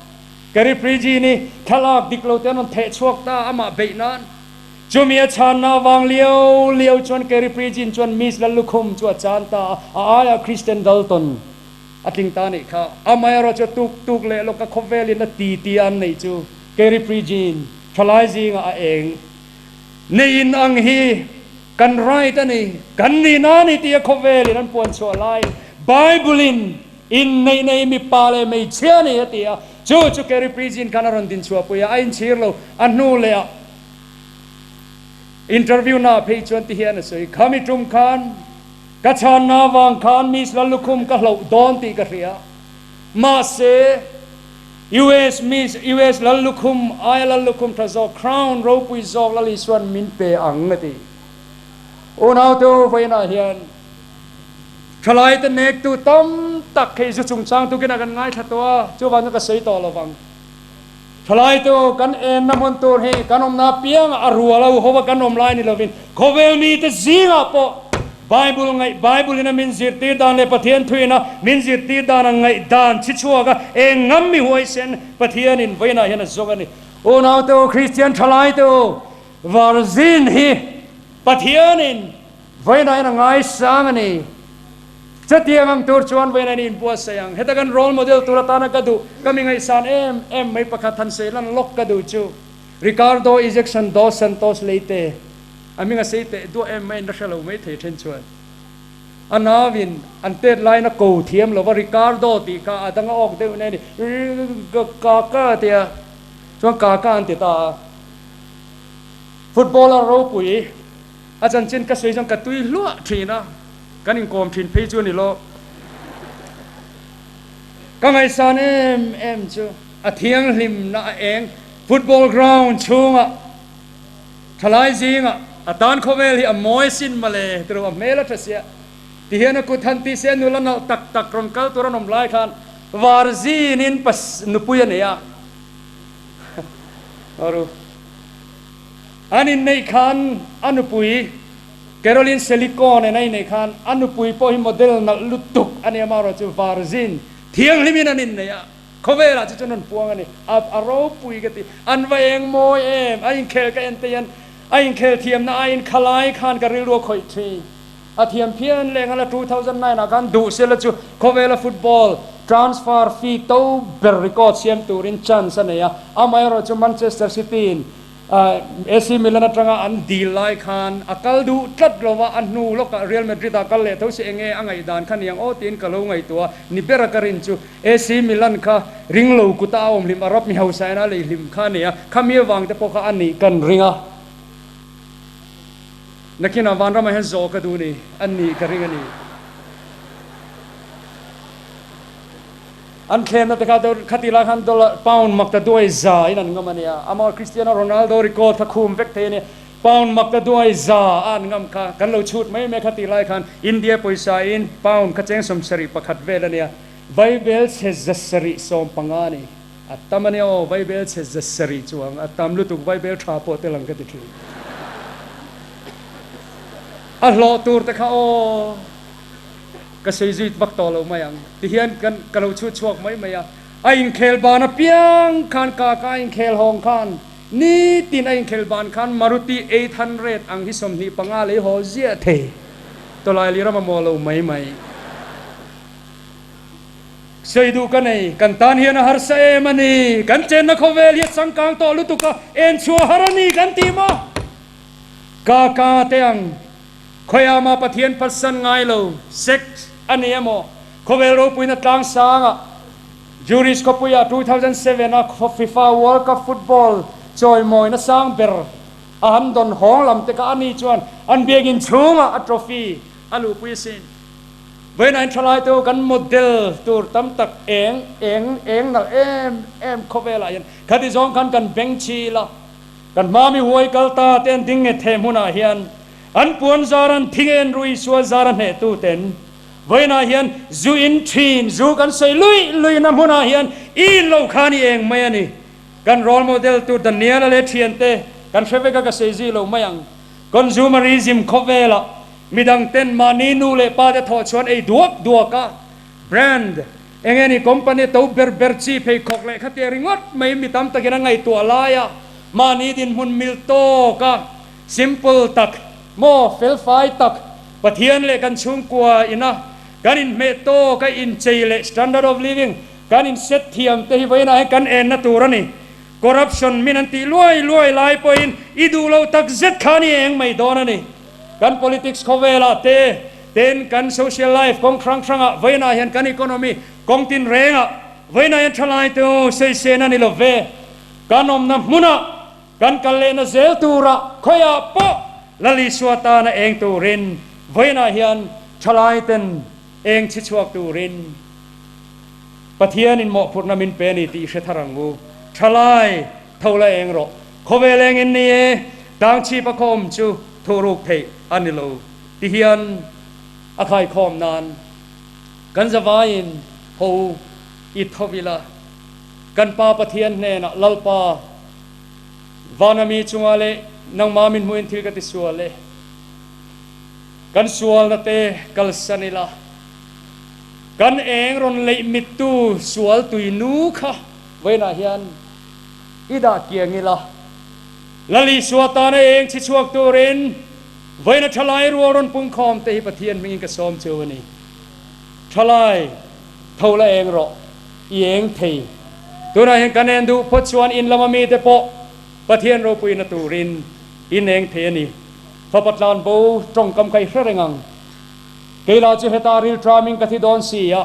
กริปรีจีนี่ทลากดิกโลเตนันเทชวกตาอามาเบนันจูมีชานาวางเลียวจวนกริปรีจีจวนมิสลลุคุมจวนจานตาอายาคริสเตียนดัลตันอัติงตานี่ค่ะไม่เราจะตุกเลยเราก็คบเวลินตีอันนี่จูเกริปรีจีนทลายจิงเองในอินอังฮี กันไรตันนี่กันนี่นานี่ที่เขาเวลินั้นปวนชัวไลไบเบิลินอินในมีปาเลไม่เชื่อนี่ที่จูแกริปรีจินกันรันดินชัวปุยไอ้เชื่อเราอันนู้นเลยอินเทอร์วิวน่าเพย์ชวนที่เฮียนสวยขามิจุมคานกัจฉานาวางคานมีสลัลุคุมกับเราดอนตีกระเรียมาเซ US มี US ลัลุคุมไอลัลุคุมทะโซคราวน์รูปุยโซลลิสวนมินเปอังตีโอนเอาตัวไปน่าเฮียนทลายตัวเนกตัวต้มตักให้สุจุงช่างตัวกินกันง่ายทัดตัวจู่วันนั้นก็ใส่ต่อระวังทลายตัวกันเอ็นน้ำมันตัวให้กันอมนาเปียงอารัวเราหัวกันอมลายนี่เราเป็นเขาเวลมีแต่ซีงอ่ะปะไบเบิลไงไบเบิลนี่มินจิตตีดานเลยปะเทียนทุยนะมินจิตตีดานไงดานชิชัวก็เองงั้มมีหัวเส้นปะเทียนินไว้น่าเห็นนะโซกันนี่โอ้นาตัวคริสเตียนทลายตัววาร์ซินฮีปะเทียนินไว้น่าเห็นง่ายสังนี่จะเทียงตัวชวนไว้น่านินปัวเสียงเหตุการณ์โรลโมเดลตัวตานกัดูก็มีไงสานเอ็มไม่ประคัทันเซลันล็อกกัดูจูริคาร์โดอิเจคชัน2 Santos leiteอามิงาเซตตัวไม่นักเชลล์ไม่เทเทนชวนอันนาวินอันเตอร์ไลน์นักกูเทียมหรือว่าริคาร์โดตีกาตั้งออกเดี๋ยวนี้กากาเตียช่วงกากาอันติตาฟุตบอลเราปุยอาจารย์เช่นก็สวยจังกระตุยล้วนทีนะกันอิงกอมทีนเพย์จวนนี่โลก็ไงสานเอ็มจูอาเทียงริมน่าเองฟุตบอลกราวน์ช่วงอ่ะทลายจิงอ่ะตอนเขาเวลีอมอยสินมาเลยตัวอเมลัทเสียที่เห็นกูทันทีเสียนุลันตักรอนกัลตัวนั้นอมไล่ขันวาร์ซีนินปัสนุปุยเนี่ยรู้อันนี้ในขันอันุปุยแคโรลินเซลิโกนในขันอันุปุยพอหิโมเดลนักลุตุกอันนี้มาเราจะวาร์ซินเที่ยงลิมินันินเนี่ยเขาเวลาจะจนนั้นพวงอันนี้อารูปุยกันทีอันว่าเองโมยไอ้เคลกันเตียนไอ้เคลเทียมนะไอ้ขลายขันกันริรัวคอยทีอาเทียมเพียนเลงอะไร2009นะกันดูเสร็จแล้วจูเขาเวลาฟุตบอล transfer fee ตู้เบอร์ริกอดเสียมตูรินชันสันเนี่ยอาไม่เราจะแมนเชสเตอร์ซิตี้AC Milan na tranga an deal lai khan akal du tlat lowa an nu loka Real Madrid akal le those enge angai dan khan yang o tin kalo ngai tua ni bera karin chu AC Milan kha ring lo kuta om lim arab mi hausa na le lim khan ya khamia wang te poka ani kan ringa nakina van ra ma hen zo ka du ni ani ka ringa niอันเคลมนะแต่เขาขัดตีละคัน$ปาวน์มักจะด้วยจ่ายนั่นก็มันเนี่ยอามาคริสเตียโนโรนัลโดริโก้ทักคุมเวกเทเนี่ยปาวน์มักจะด้วยจ่ายอันงั้นค่ะกันเราชุดไม่ขัดตีละคันอินเดียปุยสายอินปาวน์ขัดเจงสมศรีประคัดเวลเนี่ยไบเบิลเซซัสรีสมปังอานี่อัตตมันเนี่ยโอ้ไบเบิลเซซัสรีจวงอัตตามลุตุกไบเบิลทราโปเตลังกันติดอัลลอฮ์ตูร์แต่เขาก็ใช้ชีวิตบักต่อเราไม่ยังที่เห็นกันกันเราชุดช่วงไม่ยังไอ้เคลบานะเปียงขันกากไอ้เคลฮองขันนี่ตีนไอ้เคลบานขันมารุติ800อังฮิสมนีปังอาเลยฮอเจียเทตัวลายลีรามาโมเราไม่ใช้ดูกันไอ้กันตานเฮียนะฮาร์เซมันนี่กันเจนนักเวลีสังกังต่อลุตุกะเอ็นชัวฮารานีกันตีมากากาเตียงคอยอามาปะเทียนพัศนไงเราเซ็กอันนี้โมเขาเวลาปุยนัดกลางสางอ่ะจูริสเขาปุยอ่ะ2007อ่ะFIFA World Cup Footballจอยมอยนัดสางเบอร์อันดอนห้องลำแต่ก็อันนี้จวนอันเบียกินชูงอ่ะทรอฟีอันลูปุยสินเวนันทลายตัวกันโมเดลตัวตั้มตักเองนักเอ็มเขาเวลายันคดีสองกันเบงชีละกันมามีหวยกัลตาเต้นดิ้งเทมุนาเฮียนอันปวนจารันทิ้งเอ็นรุยชัวจารันเหตุเต็นไว้นาเฮียนจูอินทีนจูกันใส่ลุยน้ำหัวนาเฮียนอีโลคานี่เองไม่อันนี้กันโรลโมเดลตัวดันเนียลเลเทียนเตกันเฟเวกก็ใส่จีโลไม่ยังคอนซูมาริซึมคอเวล่ะมีดังเต้นมานีนูเลป้าจะทอดชวนไอ้ดัวกะแบรนด์เองนี่คอมพานีตัวเบอร์จีเพย์คอกเลยขัดเตริงวัดไม่มีตั้มตะกี้นั่งไงตัวลายมานีดินหุ่นมิลโตกะซิมเปิลตักโมเฟลไฟตักปะเทียนเลยกันชุ่มกว่าอินะกันอินเมโตกันอินเจเลสแตนดาร์ดออฟลิฟวิ่งกันอินเซตเทียมเตหิไว้นะให้กันเอ็นนะตัวนี่คอร์รัปชันมินันตีรวยลายปอยอินอีดูเราตักเจ็ดขานี่เองไม่โดนนี่ กัน politics เขาเวลาเต้นกัน social life กองครั้งอ่ะไว้นาเห็นกัน economy กองตินเร่งอ่ะไว้นาเห็นทลายตัวเสียนั่นนี่ละเวกันอมน้ำมุนะกันกันเลนเซลตูระขยะปะละลิสวตานะเองตูรินไว้นาเห็นทลายเต็นเองชิชวกตูรินปะเทียนินหมอพุทธนามินเป็นอิติเชทรังกูทลายเท่าไรเองหรอขเวเลงอินนี่ดังชีปะคมจูทูรุกเทอันนี้โลที่เฮียนอาคายคอมนานกันจะวายินโฮอิทวิลากันปาปะเทียนเนนะลลปาวานามีจุงอาเลนังมามินมุอินทิลกติสวาเลกันสวาลนเตกัลสันิลากันเองรอนเลมิตูสวาลตุยนูค่ะเวนาเฮียนอิดาเกียงิลาลลิสวตานะเองชิชวกตูรินไว้นะทลายรัวรนปุ่งคอมเตหิปะเทียนมิงกระสอมเจอวันนี้ทลายเท่าไรเองหรอเองเทตัวนั้นเห็นกันเองดูพจวนอินละมามีเตปะปะเทียนโรปุยนตูรินอินเองเทนี่พระปัตลานโบตรงกำไก่เรื่องงังเกลาจุเหตาริลทรามิงกติดอนสีย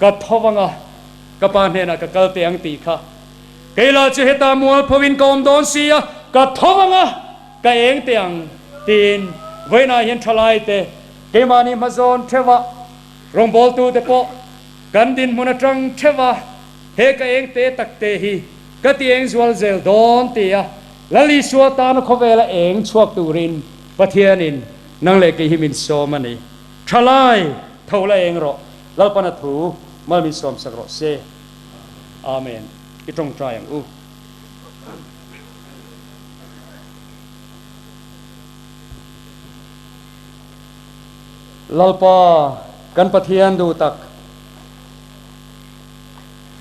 กัดทวังะกับปานเฮนะกับกัลเตียงตีค่ะเกลาจุเหตามัวพวินกอมดอนสียกัดทวังะกับเองเตียงตีนไว้นาเห็นทลายเตเกมานีมาโซนเทวะรงบอลตูเตปะกันดินมุนตรังเทวะเฮกเองเตตักเตฮีกตีเองสวลเซลดอนเตียละลิสวตานขเวละเองชวกตูรินปะเทียนินนังเลกหิมินโซมันนี่ทลายเท่าละเองรอแล้วปนัทูมันมีสมสักรอเซอาเมนอีตรงใจอย่างอูลลปากันปะเทียนดูตัก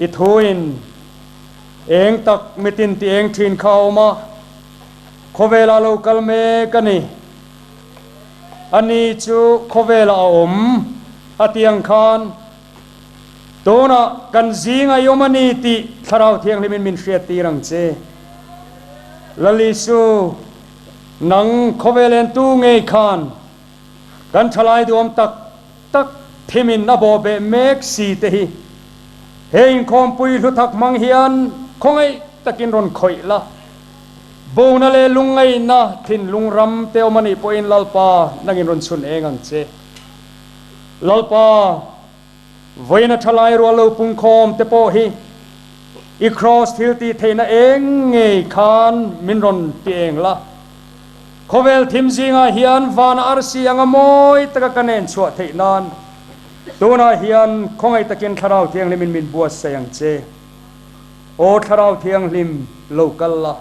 อิทูอินเองตักมิตินที่เองทินเข้ามาขเวลาเรากลเมกันนี่อันนี้จูขเวลาอมอาเตียงคานตัวน่ะกันจิงอายุมันนี่ติทาราวเทียงลิมินมินเสียตีรังเจลลิสูนังขเวเลนตูเงยคานกันทลายดวมตักทิมินนบเบเมกสีเตหิเฮงคอมปุยลุทักมังเฮียนคงไอตะกินรอนข่อยละบูนาเลลุงไงนะทินลุงรำเตวมันอีปอินลลปานังอินรอนสุนเองอังเจลลปาไว้นะทลายรัวลูปุงคอมเตโปฮีอีครอสทิลตีเทนะเองเงยคานมินรอนตีเองละขเวลทิมซิงาเฮียนวานอาร์ซียังมอยตะกะกันเนชัวเทนานตัวน่าเฮียนคงไอตะกินทาราวเทียงลิมินมินบัวเสียงเจโอทาราวเทียงลิมโลกัลละ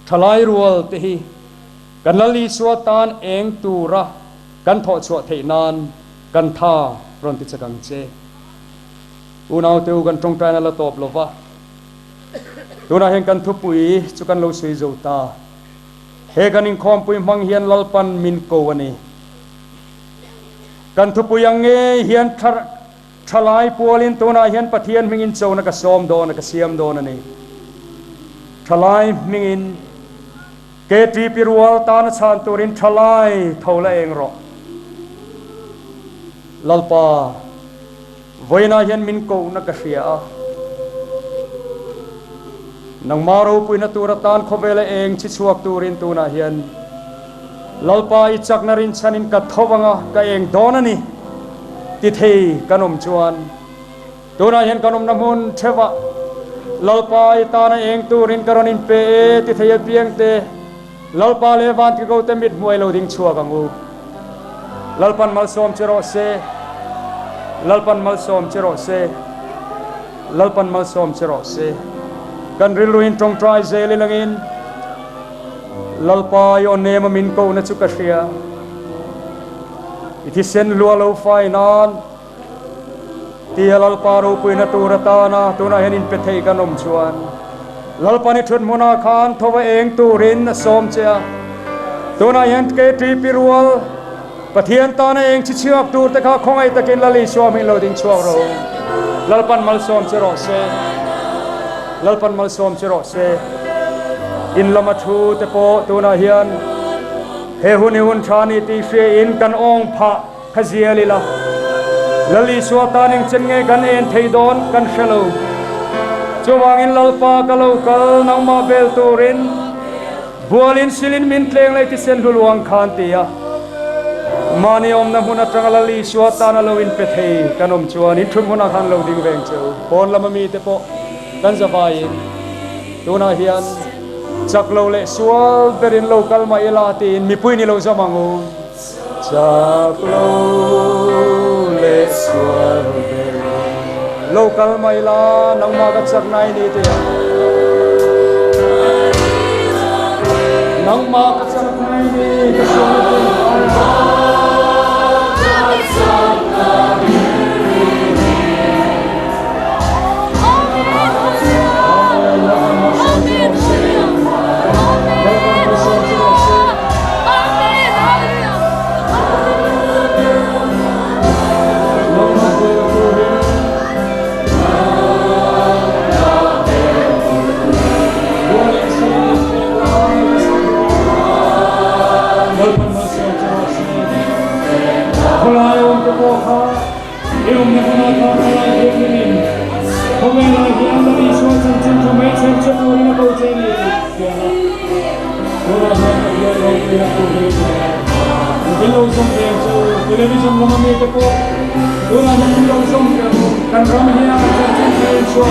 ทลายรัวเตฮีกันลลีชัวตานเองตูระกันทอชัวเทนานกันท่ารอนติจกังเจอุณาวเตวกันตรงใจนั่นละตบลวะตัวน่าเห็นกันทุบปุยจุกันโลสุยโจตาเฮกันอิงคอมปุยมังเฮียนลลปันมินโกวันนี้กันทุบปุยังเงเฮียนทลายปัวลินตัวน่าเฮียนปะเทียนมิงินโจนักซ้อมโดนักเสียมโดนันนี่ทลายมิงินเกตีปิรัวตานชานตัวรินทลายเท่าไรเองหรอลลปาไว้น่าเฮียนมินโกนักเสียนังมารูปุยนตูรตานขเวลเองชิชวกตูรินตูน่าเฮียนลลปาอิจักนารินชันินกัดทวังะกะเองโดนนี่ติเทกันอมจวนตูน่าเฮียนกันอมน้ำมุนเทวะลลปาอิตานะเองตูรินกรณินเปติเทยเปียงเตลลปาเลวันที่เขาเตมิดมวยเราดิ้งชัวกังอูลลปันมัลสอมเจโรเซลลปันมัลสอมเจโรเซลลปันมัลสอมเจโรเซกันริลุอินตรงทรายเซลิลังอินลลปายอนเนมมินโกนัจุกเชียอิทิเซนลัวลูไฟนานที่ลลปารูปุยนตูรตานาตัวน่าเห็นอินเปเทกันอมชวนลลปานิทุนมุนาคานทว่าเองตูรินสอมเชียตัวน่าเห็นเกตรีปิรัวปะเทียนตานาเองชิเชือกตูตะข้าคงไอตะกินลลิชัวมิโลดิงชัวโรลลปันมัลสอมเจโรเซลลปันมัลสอมเจโรเซอินลามาทูเตโปตัวน่าเฮียนเฮ he hun thani ti she in kan ong pha khazialila lali suata ning chen nge kan en theidon kan shalo chuwangin lalpa kalo kal nang ma bel turin bualin silin min tleng lai ti sen luluang khan tia mani om na huna trangalali suata na lo in pethei kanom chuan in thum huna khan lo ding veng cheu pon lama mi te po kan zawai tuna hian chaklo le sual berin local ma ela tin mi pui ni lo zamangu chaklo le sual berin local ma ela nang ma ka chak nai ni te nang ma ka chak nai ni ka sual television lama mi te po ura na lo som kan ram hiya chen show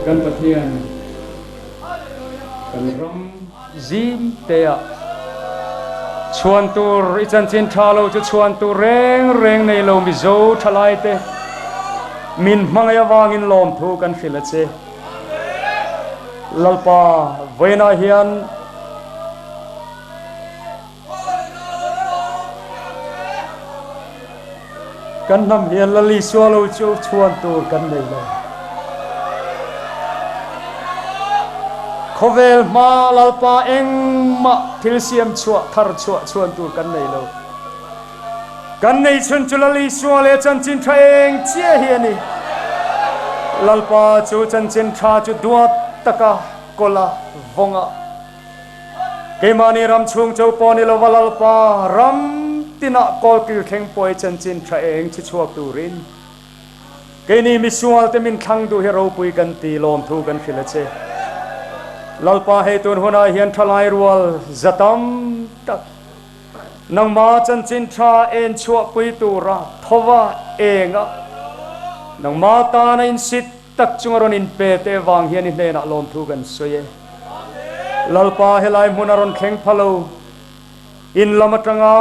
kan Pathianni kan ram zim te a chuan tur ichan chin thalo chu chuan tur reng nei lo mi zo thalai te min hmangaya wangin lom thu kan khila che lalpa voina hian kan nam hian lali swalo chu chuan tur kan nei lo khovel ma lalpa eng ma thil siam chua thar chua chuan tur kan nei lo kan nei chun chulali swale chan chin tha eng chia hiani lalpa chu chan chin tha chu duat taka kola vonga kemani ram chung chau poni lo lalpa ram tina kol kil kheng poi chan chin tha eng chi chuak turin keni mi sual te min thang du hero pui kan ti lom thu kan khila che lalpa he tun hona hian thalai rual zatam tak nang ma chan chin tha en chuak pui tu ra thowa enga nang ma ta na in sit tak chungaron in pe te wang hian in hena lom thu kan soye lalpa helai munaron kheng phalo in lamatanga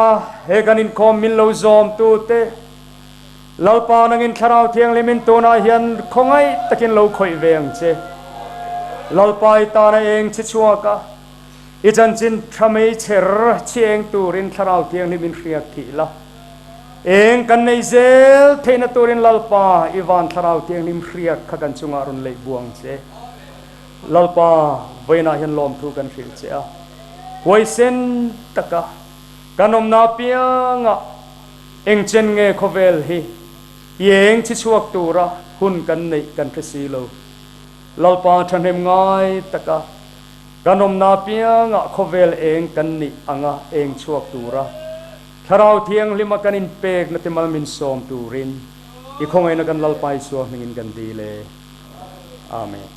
he kan in khom min lo zom tu te lalpa nang in tharau thiang lemin tu na hian khongai takin lo khoi veng che lalpai ta na eng chi chuaka ichan chin thamei cher chieng turin tharau thiang lemin riak thi la เองกันในเซลเทนตูรินลลปาอีวานทาราวเตียงนิมเรียกขกันจุงอารุนเลยบวงเจลลปาไว้นาเห็นลมทุกันฟิลเจไว้เส้นตะกะกันอมนาเปียงะเองเจนเงคเวลฮีเองที่ชวกตูระหุ่นกันในกันทศีโลลลปาทันเห็นง่ายตะกะกันอมนาเปียงะคเวลเองกันนิอังะเองชวกตูระทาราวเทียงลิมากันอินเปกนัติมัลมินสอมตูรินอีคงไอ้นักันลลปายสัวมิงกันดีเลยอาเมน